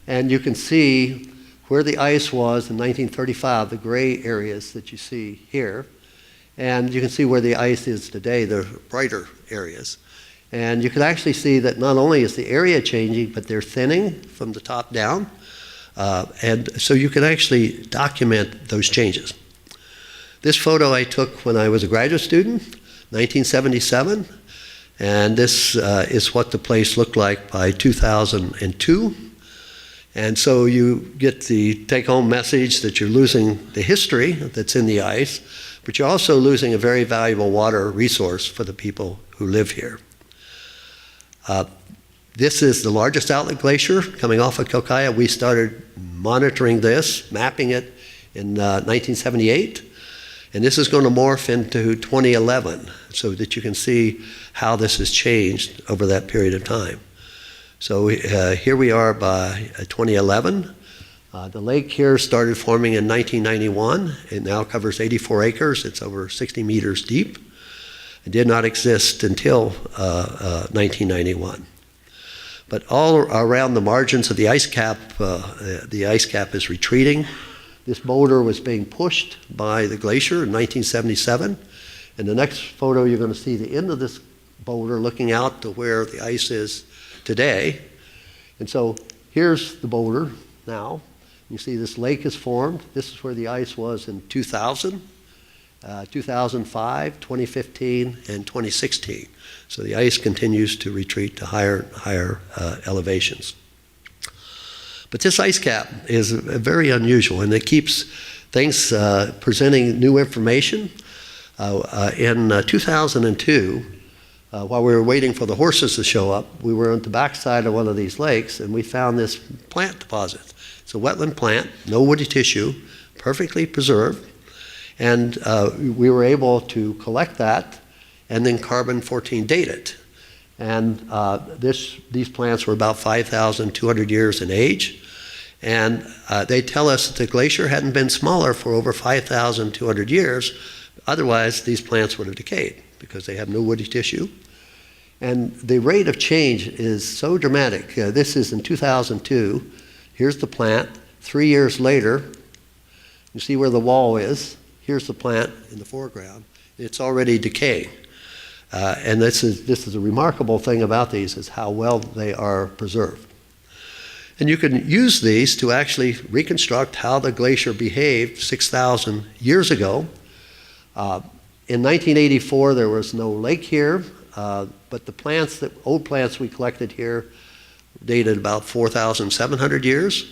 and you can see where the ice was in 1935, the gray areas that you see here. And you can see where the ice is today, the brighter areas. And you can actually see that not only is the area changing, but they're thinning from the top down. And so you can actually document those changes. This photo I took when I was a graduate student, 1977. And this is what the place looked like by 2002. And so you get the take-home message that you're losing the history that's in the ice, but you're also losing a very valuable water resource for the people who live here. This is the largest outlet glacier coming off of Kokaya. We started monitoring this, mapping it in 1978. And this is going to morph into 2011 so that you can see how this has changed over that period of time. So here we are by 2011. The lake here started forming in 1991. It now covers 84 acres. It's over 60 meters deep. It did not exist until 1991. But all around the margins of the ice cap is retreating. This boulder was being pushed by the glacier in 1977. In the next photo, you're going to see the end of this boulder looking out to where the ice is today. And so here's the boulder now. You see this lake is formed. This is where the ice was in 2000, 2005, 2015, and 2016. So the ice continues to retreat to higher elevations. But this ice cap is very unusual, and it keeps things presenting new information. In 2002, while we were waiting for the horses to show up, we were on the backside of one of these lakes, and we found this plant deposit. It's a wetland plant, no woody tissue, perfectly preserved, and we were able to collect that and then carbon-14 date it. And these plants were about 5,200 years in age, and they tell us that the glacier hadn't been smaller for over 5,200 years. Otherwise, these plants would have decayed because they have no woody tissue. And the rate of change is so dramatic. This is in 2002. Here's the plant. 3 years later, you see where the wall is. Here's the plant in the foreground. It's already decaying. And this is a remarkable thing about these, is how well they are preserved. And you can use these to actually reconstruct how the glacier behaved 6,000 years ago. In 1984, there was no lake here, but the old plants we collected here dated about 4,700 years.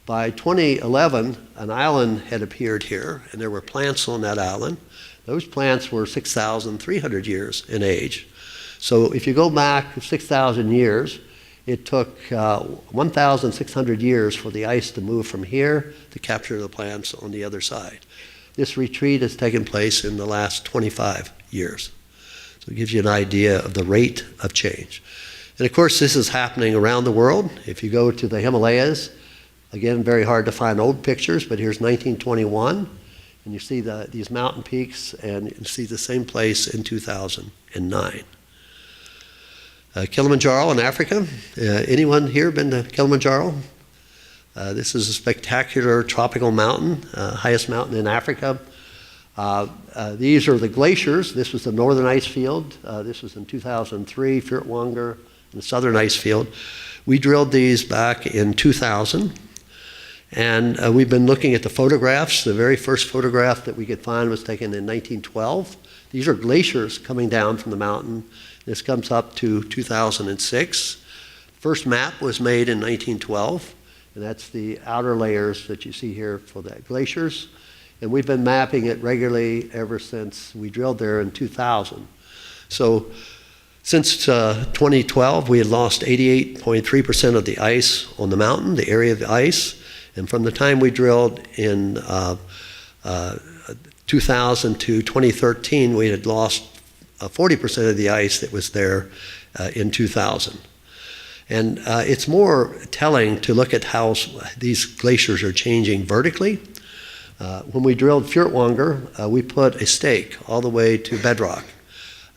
By 2011, an island had appeared here, and there were plants on that island. those plants were 6,300 years in age. So if you go back 6,000 years, it took 1,600 years for the ice to move from here to capture the plants on the other side. This retreat has taken place in the last 25 years. So it gives you an idea of the rate of change. And of course, this is happening around the world. If you go to the Himalayas, again, very hard to find old pictures, but here's 1921, and you see these mountain peaks, and you see the same place in 2009. Kilimanjaro in Africa. Anyone here been to Kilimanjaro? This is a spectacular tropical mountain, highest mountain in Africa. These are the glaciers. This was the northern ice field. This was in 2003, Furtwanger, the southern ice field. We drilled these back in 2000, and we've been looking at the photographs. The very first photograph that we could find was taken in 1912. These are glaciers coming down from the mountain. This comes up to 2006. First map was made in 1912, and that's the outer layers that you see here for the glaciers. And we've been mapping it regularly ever since we drilled there in 2000. So since 2012, we had lost 88.3% of the ice on the mountain, the area of the ice. And from the time we drilled in 2000 to 2013, we had lost 40% of the ice that was there in 2000. And it's more telling to look at how these glaciers are changing vertically. When we drilled Furtwanger, we put a stake all the way to bedrock.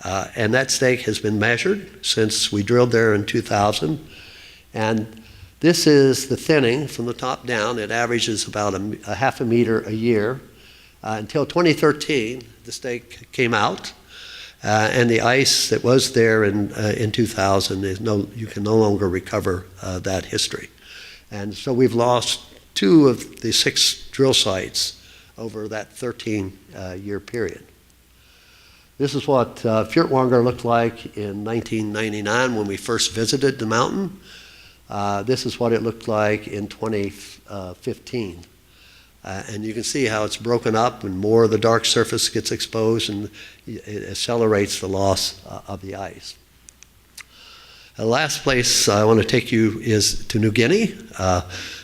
And that stake has been measured since we drilled there in 2000. And this is the thinning from the top down. It averages about a half a meter a year. Until 2013, the stake came out. And the ice that was there in 2000, you can no longer recover that history. And so we've lost 2 of the 6 drill sites over that 13-year period. This is what Furtwanger looked like in 1999 when we first visited the mountain. This is what it looked like in 2015. And you can see how it's broken up and more of the dark surface gets exposed and it accelerates the loss of the ice. The last place I want to take you is to New Guinea,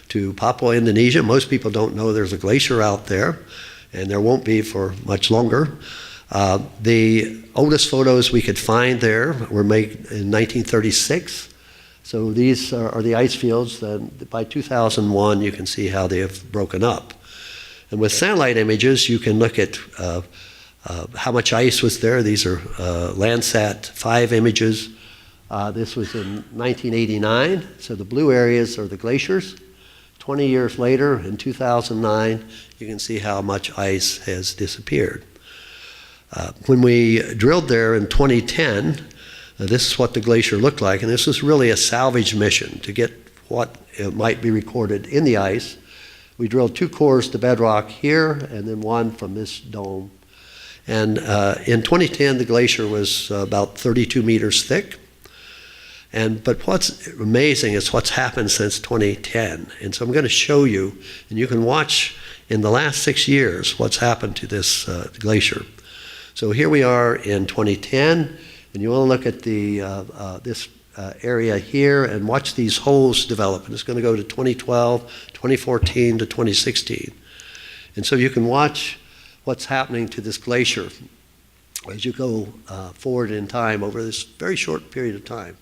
to Papua Indonesia. Most people don't know there's a glacier out there, and there won't be for much longer. The oldest photos we could find there were made in 1936. So these are the ice fields. Then by 2001, you can see how they have broken up. And with satellite images, you can look at how much ice was there. These are Landsat 5 images. This was in 1989. So the blue areas are the glaciers. 20 years later, in 2009, you can see how much ice has disappeared. When we drilled there in 2010, this is what the glacier looked like. And this was really a salvage mission to get what might be recorded in the ice. We drilled 2 cores to bedrock here and then 1 from this dome. And in 2010, the glacier was about 32 meters thick. But what's amazing is what's happened since 2010. And so I'm going to show you, and you can watch in the last 6 years what's happened to this glacier. So here we are in 2010, and you want to look at this area here and watch these holes develop. And it's going to go to 2012, 2014 to 2016. And so you can watch what's happening to this glacier as you go forward in time over this very short period of time.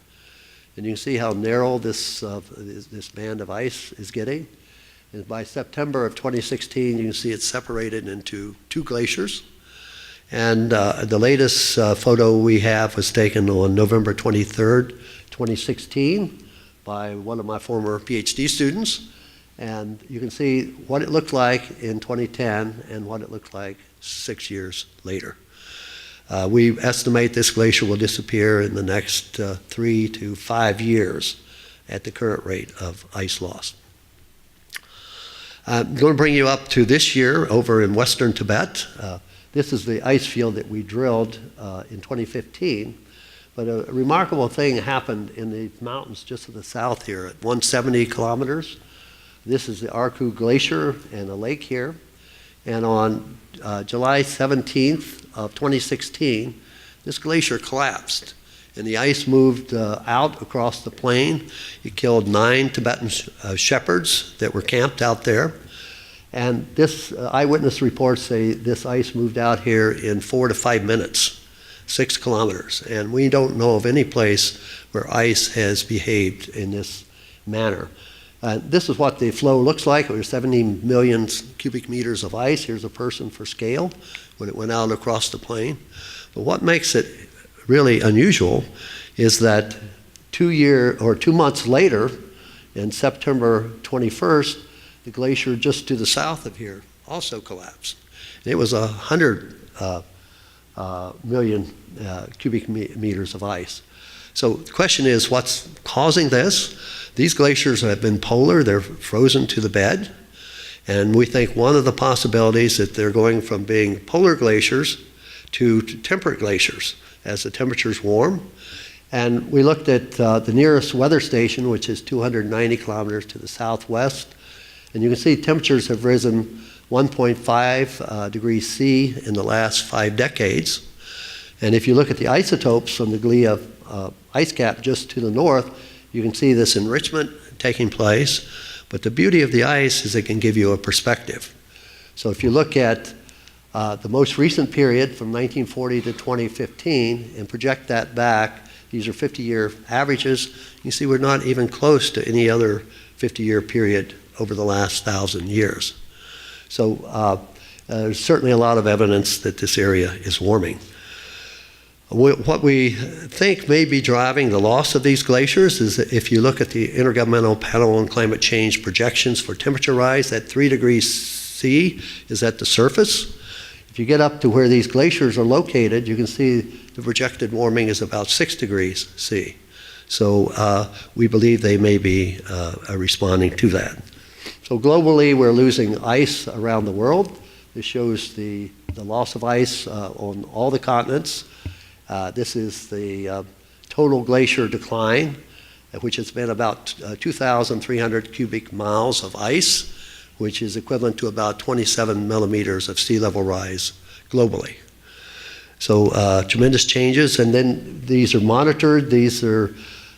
And you can see how narrow this band of ice is getting. And by September of 2016, you can see it's separated into 2 glaciers. And the latest photo we have was taken on November 23rd, 2016 by one of my former PhD students. And you can see what it looked like in 2010 and what it looked like 6 years later. We estimate this glacier will disappear in the next 3 to 5 years at the current rate of ice loss. I'm going to bring you up to this year over in western Tibet. This is the ice field that we drilled in 2015. But a remarkable thing happened in the mountains just to the south here at 170 kilometers. This is the Arku Glacier and a lake here. And on July 17th of 2016, this glacier collapsed. And the ice moved out across the plain. It killed 9 Tibetan shepherds that were camped out there. And this eyewitness reports say this ice moved out here in 4 to 5 minutes, 6 kilometers. And we don't know of any place where ice has behaved in this manner. This is what the flow looks like. It was 17 million cubic meters of ice. Here's a person for scale when it went out across the plain. But what makes it really unusual is that 2 months later, in September 21st, the glacier just to the south of here also collapsed. It was 100 million cubic meters of ice. So the question is, what's causing this? These glaciers have been polar. They're frozen to the bed. And we think one of the possibilities that they're going from being polar glaciers to temperate glaciers as the temperatures warm. And we looked at the nearest weather station, which is 290 kilometers to the southwest. And you can see temperatures have risen 1.5 degrees C in the last 5 decades. And if you look at the isotopes from the Glacier ice cap just to the north, you can see this enrichment taking place. But the beauty of the ice is it can give you a perspective. So if you look at the most recent period from 1940 to 2015 and project that back, these are 50-year averages, you see we're not even close to any other 50-year period over the last 1,000 years. So there's certainly a lot of evidence that this area is warming. What we think may be driving the loss of these glaciers is that if you look at the Intergovernmental Panel on Climate Change projections for temperature rise, that 3 degrees C is at the surface. If you get up to where these glaciers are located, you can see the projected warming is about 6 degrees C. So we believe they may be responding to that. So globally, we're losing ice around the world. This shows the loss of ice on all the continents. This is the total glacier decline, which has been about 2,300 cubic miles of ice, which is equivalent to about 27 millimeters of sea level rise globally. So tremendous changes, and then these are monitored. These are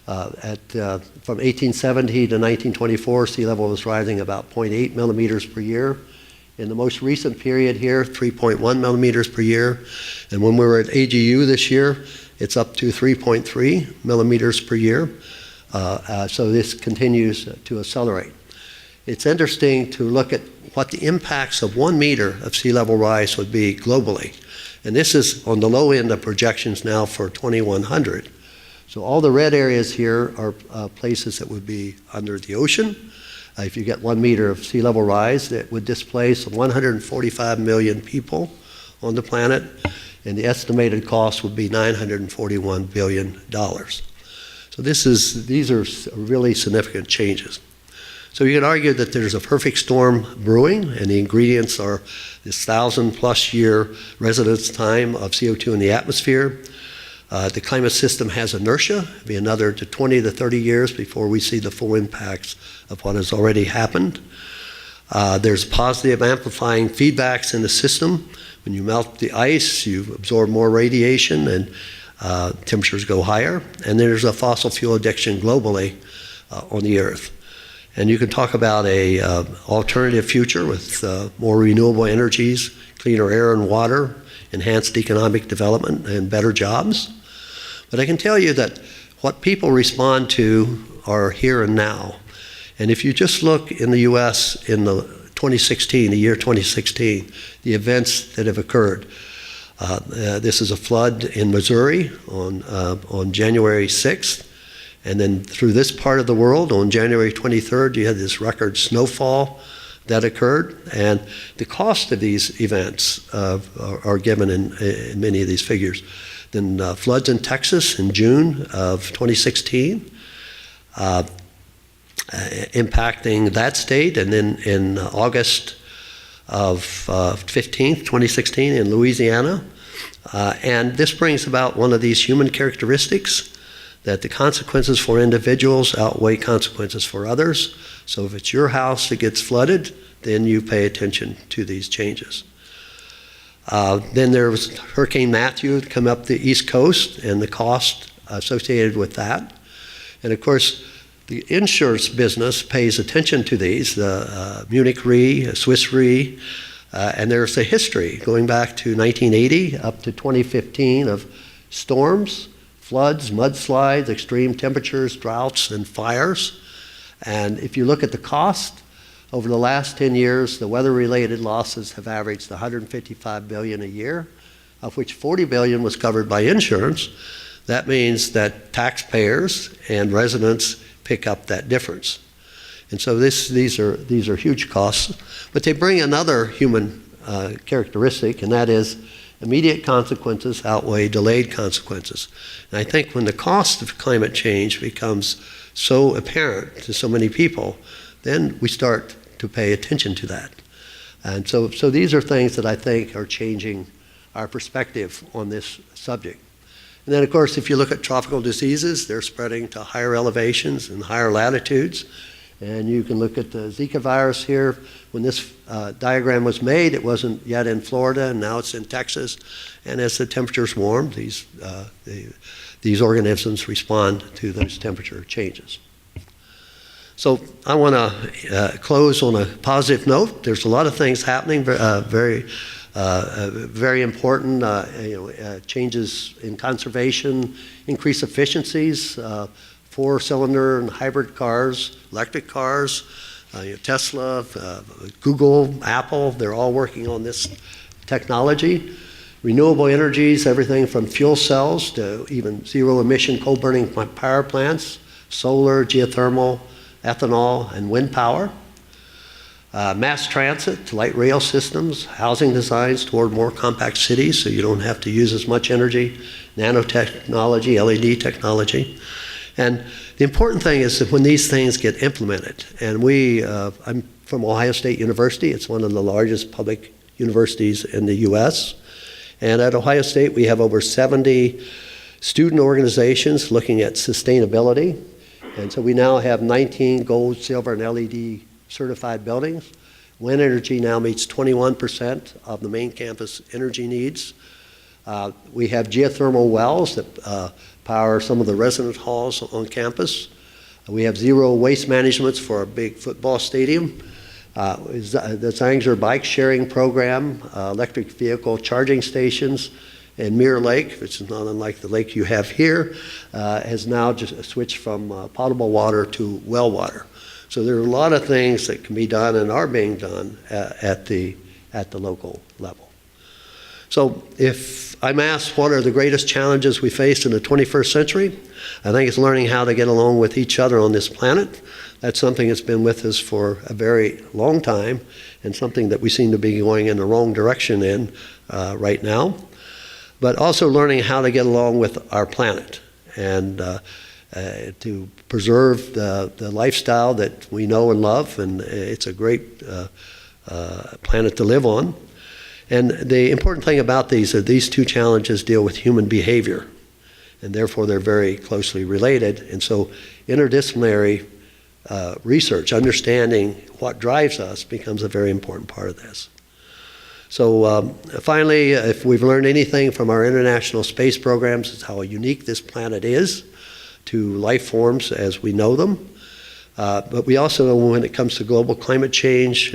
from 1870 to 1924, sea level was rising about 0.8 millimeters per year. In the most recent period here, 3.1 millimeters per year. And when we were at AGU this year, it's up to 3.3 millimeters per year. So this continues to accelerate. It's interesting to look at what the impacts of 1 meter of sea level rise would be globally. And this is on the low end of projections now for 2100. So all the red areas here are places that would be under the ocean. If you get 1 meter of sea level rise, it would displace 145 million people on the planet, and the estimated cost would be $941 billion. So these are really significant changes. So you can argue that there's a perfect storm brewing, and the ingredients are this 1,000+ year residence time of CO2 in the atmosphere. The climate system has inertia. It'll be another 20 to 30 years before we see the full impacts of what has already happened. There's positive amplifying feedbacks in the system. When you melt the ice, you absorb more radiation and temperatures go higher. And there's a fossil fuel addiction globally on the Earth. And you can talk about a alternative future with more renewable energies, cleaner air and water, enhanced economic development, and better jobs. But I can tell you that what people respond to are here and now. And if you just look in the U.S. in the year 2016, the events that have occurred. This is a flood in Missouri on January 6th. And then through this part of the world, on January 23rd, you had this record snowfall that occurred. And the cost of these events are given in many of these figures. Then floods in Texas in June of 2016, impacting that state. And then in August of 15th, 2016 in Louisiana. And this brings about one of these human characteristics that the consequences for individuals outweigh consequences for others. So if it's your house that gets flooded, then you pay attention to these changes. Then there was Hurricane Matthew come up the East Coast and the cost associated with that. And of course, the insurance business pays attention to these, the Munich Re, Swiss Re, and there's a history going back to 1980 up to 2015 of storms, floods, mudslides, extreme temperatures, droughts, and fires. And if you look at the cost, over the last 10 years, the weather-related losses have averaged $155 billion a year, of which $40 billion was covered by insurance. That means that taxpayers and residents pick up that difference. And so these are huge costs, but they bring another human characteristic, and that is immediate consequences outweigh delayed consequences. And I think when the cost of climate change becomes so apparent to so many people, then we start to pay attention to that. And so these are things that I think are changing our perspective on this subject. And then, of course, if you look at tropical diseases, they're spreading to higher elevations and higher latitudes. And you can look at the Zika virus here. When this diagram was made, it wasn't yet in Florida, and now it's in Texas. And as the temperatures warm, these organisms respond to those temperature changes. So I want to close on a positive note. There's a lot of things happening, very important changes in conservation, increased efficiencies, four-cylinder and hybrid cars, electric cars, Tesla, Google, Apple, they're all working on this technology. Renewable energies, everything from fuel cells to even zero-emission coal-burning power plants, solar, geothermal, ethanol, and wind power. Mass transit to light rail systems, housing designs toward more compact cities so you don't have to use as much energy, nanotechnology, LED technology. And the important thing is that when these things get implemented, and I'm from Ohio State University, it's one of the largest public universities in the US. And at Ohio State, we have over 70 student organizations looking at sustainability. And so we now have 19 gold, silver, and LED certified buildings. Wind energy now meets 21% of the main campus energy needs. We have geothermal wells that power some of the resident halls on campus. We have zero waste management for a big football stadium. The Zanger bike sharing program, electric vehicle charging stations, and Mirror Lake, which is not unlike the lake you have here, has now just switched from potable water to well water. So there are a lot of things that can be done and are being done at the local level. So if I'm asked what are the greatest challenges we face in the 21st century, I think it's learning how to get along with each other on this planet. That's something that's been with us for a very long time and something that we seem to be going in the wrong direction in right now. But also learning how to get along with our planet and to preserve the lifestyle that we know and love, and it's a great planet to live on. And the important thing about these are these two challenges deal with human behavior, and therefore they're very closely related. And so interdisciplinary research, understanding what drives us, becomes a very important part of this. So finally, if we've learned anything from our international space programs, it's how unique this planet is to life forms as we know them. But we also know when it comes to global climate change,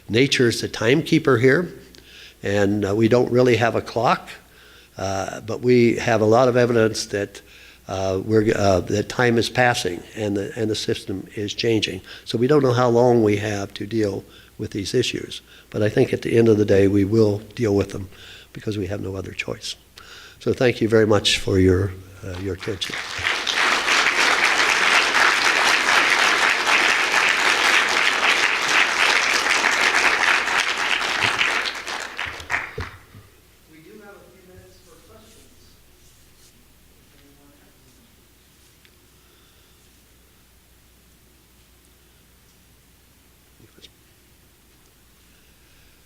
nature is the timekeeper here, and we don't really have a clock, but we have a lot of evidence that that time is passing and the system is changing. So we don't know how long we have to deal with these issues. But I think at the end of the day, we will deal with them because we have no other choice. So thank you very much for your attention. We do have a few minutes for questions.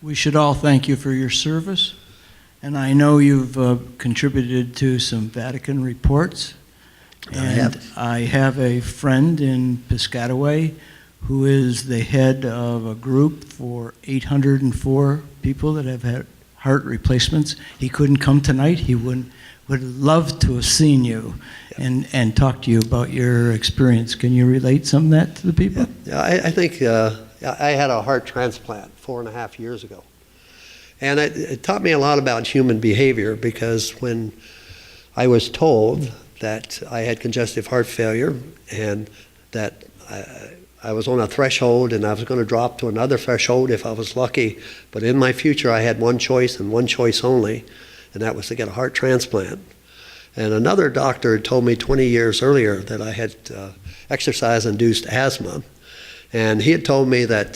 We should all thank you for your service, and I know you've contributed to some Vatican reports, And I have a friend in Piscataway who is the head of a group for 804 people that have had heart replacements. He couldn't come tonight. He would love to have seen you and talk to you about your experience. Can you relate some of that to the people? Yeah, I think I had a heart transplant 4.5 years ago. And it taught me a lot about human behavior, because when I was told that I had congestive heart failure and that I was on a threshold and I was going to drop to another threshold if I was lucky, but in my future I had one choice and one choice only, and that was to get a heart transplant. And another doctor had told me 20 years earlier that I had exercise-induced asthma, and he had told me that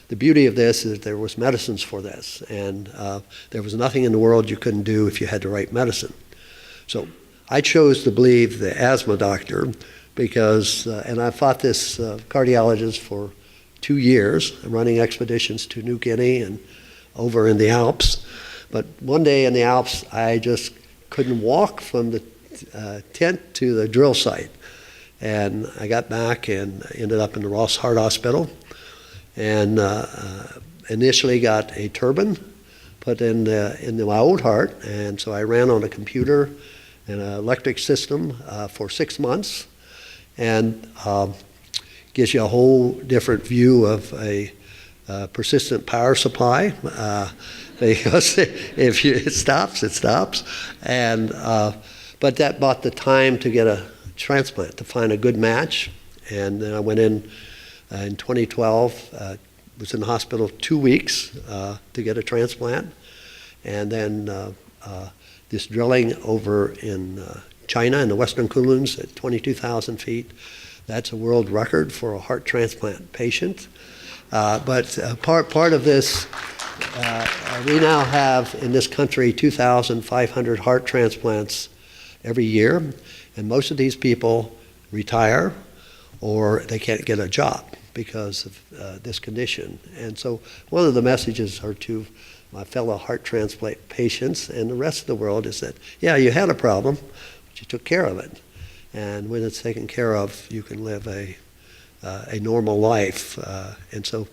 the beauty of this is there was medicines for this, and there was nothing in the world you couldn't do if you had the right medicine. So I chose to believe the asthma doctor because, and I fought this cardiologist for 2 years, running expeditions to New Guinea and over in the Alps. But one day in the Alps, I just couldn't walk from the tent to the drill site. And I got back and ended up in the Ross Heart Hospital, and initially got a turbine put in my old heart. And so I ran on a computer and an electric system for 6 months, and gives you a whole different view of a persistent power supply, because if it stops, it stops. And but that bought the time to get a transplant, to find a good match. And then I went in 2012, was in the hospital 2 weeks to get a transplant. And then this drilling over in China in the Western Kowloons at 22,000 feet, that's a world record for a heart transplant patient. But part of this, we now have in this country 2,500 heart transplants every year, and most of these people retire or they can't get a job because of this condition. And so one of the messages are to my fellow heart transplant patients and the rest of the world is that, yeah, you had a problem, but you took care of it. And when it's taken care of, you can live a normal life. And so,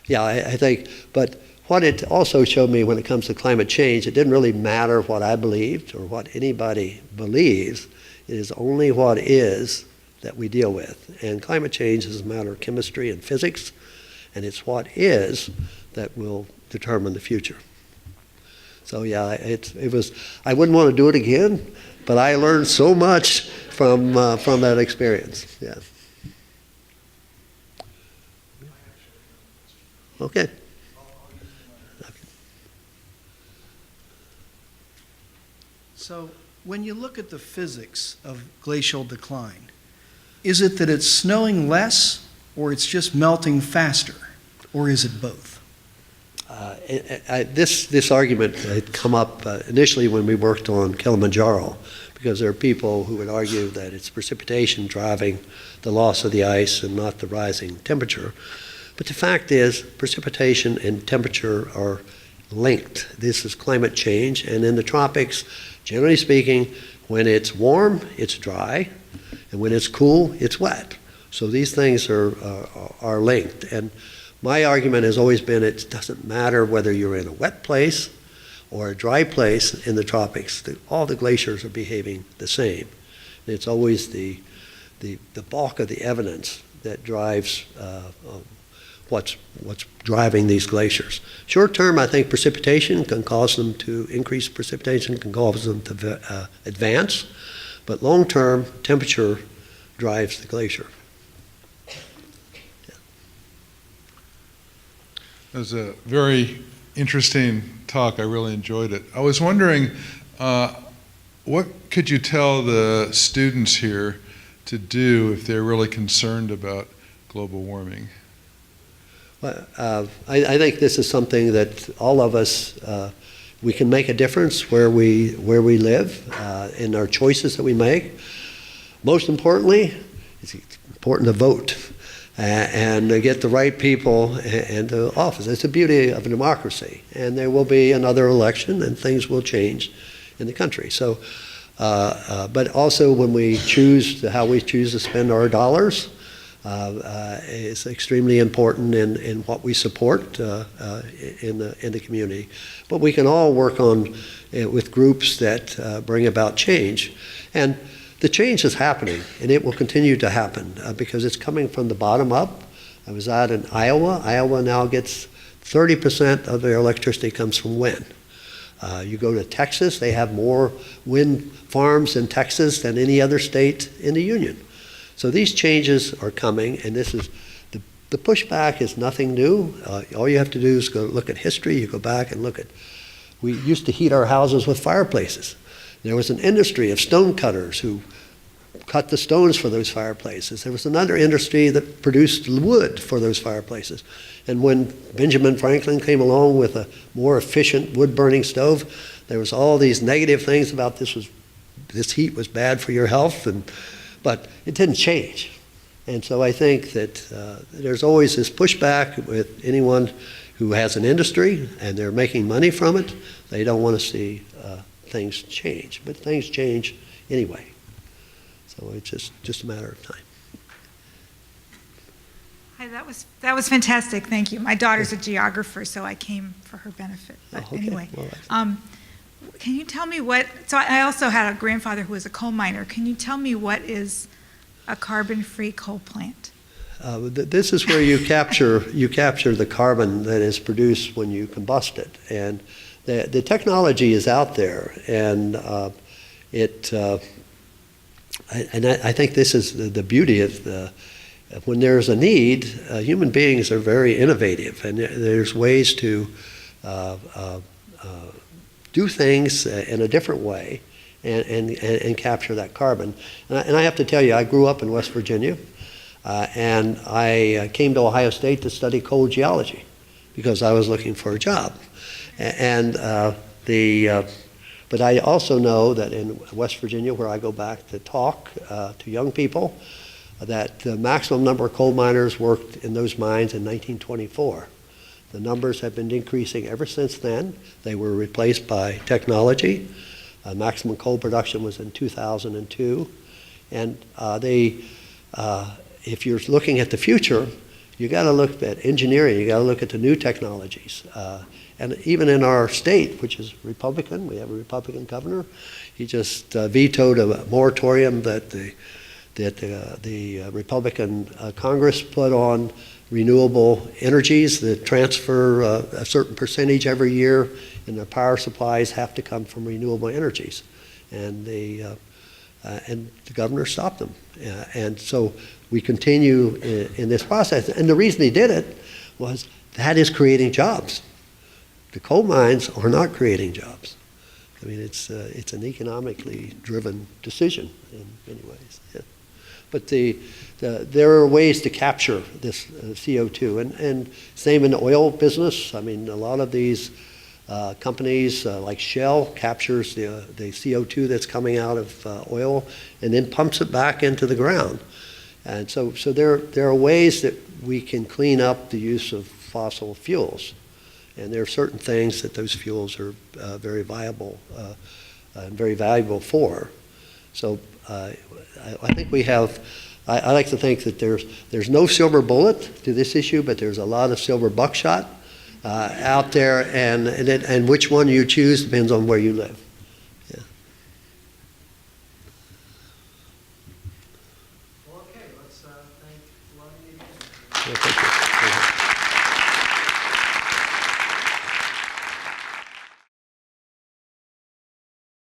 yeah, I think, but what it also showed me when it comes to climate change, it didn't really matter what I believed or what anybody believes. It is only what is that we deal with. And climate change is a matter of chemistry and physics, and it's what is that will determine the future. So yeah, it was, I wouldn't want to do it again, but I learned so much from that experience. Yeah. Okay. So when you look at the physics of glacial decline, is it that it's snowing less, or it's just melting faster, or is it both? This argument had come up initially when we worked on Kilimanjaro, because there are people who would argue that it's precipitation driving the loss of the ice and not the rising temperature. But the fact is, precipitation and temperature are linked. This is climate change, and in the tropics, generally speaking, when it's warm, it's dry, and when it's cool, it's wet. So these things are linked. And my argument has always been it doesn't matter whether you're in a wet place or a dry place in the tropics. All the glaciers are behaving the same. And it's always the bulk of the evidence that drives what's driving these glaciers. Short term, I think precipitation can cause them to increase. Precipitation can cause them to advance, but long term, temperature drives the glacier. It was a very interesting talk. I really enjoyed it. I was wondering, what could you tell the students here to do if they're really concerned about global warming? Well, I think this is something that all of us, we can make a difference where we live, in our choices that we make. Most importantly, it's important to vote and to get the right people into office. It's the beauty of a democracy. And there will be another election and things will change in the country. So But also when we how we choose to spend our dollars is extremely important in what we support in the community. But we can all work on with groups that bring about change. And the change is happening, and it will continue to happen because it's coming from the bottom up. I was out in Iowa. Iowa now gets 30% of their electricity comes from wind. You go to Texas, they have more wind farms in Texas than any other state in the union. So these changes are coming, and this is the pushback is nothing new. All you have to do is go look at history. You go back and look at, we used to heat our houses with fireplaces. There was an industry of stone cutters who cut the stones for those fireplaces. There was another industry that produced wood for those fireplaces. And when Benjamin Franklin came along with a more efficient wood-burning stove, there was all these negative things about this heat was bad for your health, but it didn't change. And so I think that there's always this pushback with anyone who has an industry and they're making money from it. They don't want to see things change, but things change anyway. So it's just a matter of time. Hi, that was fantastic. Thank you. My daughter's a geographer, so I came for her benefit. But Okay. anyway, Well, can you tell me what? So I also had a grandfather who was a coal miner. Can you tell me what is a carbon-free coal plant? This is where you capture the carbon that is produced when you combust it, and the technology is out there, and I think this is the beauty of when there's a need. Human beings are very innovative, and there's ways to do things in a different way and capture that carbon. And I have to tell you, I grew up in West Virginia, and I came to Ohio State to study coal geology because I was looking for a job. But I also know that in West Virginia, where I go back to talk to young people, that the maximum number of coal miners worked in those mines in 1924. The numbers have been increasing ever since then. They were replaced by technology. Maximum coal production was in 2002. And if you're looking at the future, you got to look at engineering. You got to look at the new technologies. And even in our state, which is Republican, we have a Republican governor. He just vetoed a moratorium that the Republican Congress put on renewable energies that transfer a certain percentage every year, and their power supplies have to come from renewable energies. And the governor stopped them. And so we continue in this process. And the reason he did it was that is creating jobs. The coal mines are not creating jobs. I mean, it's an economically driven decision in many ways. Yeah. But there are ways to capture this CO2, and same in the oil business. I mean, a lot of these companies like Shell captures the CO2 that's coming out of oil and then pumps it back into the ground. And so there are ways that we can clean up the use of fossil fuels. And there are certain things that those fuels are very viable and very valuable for. So I think we have, I like to think that there's no silver bullet to this issue, but there's a lot of silver buckshot out there, and which one you choose depends on where you live.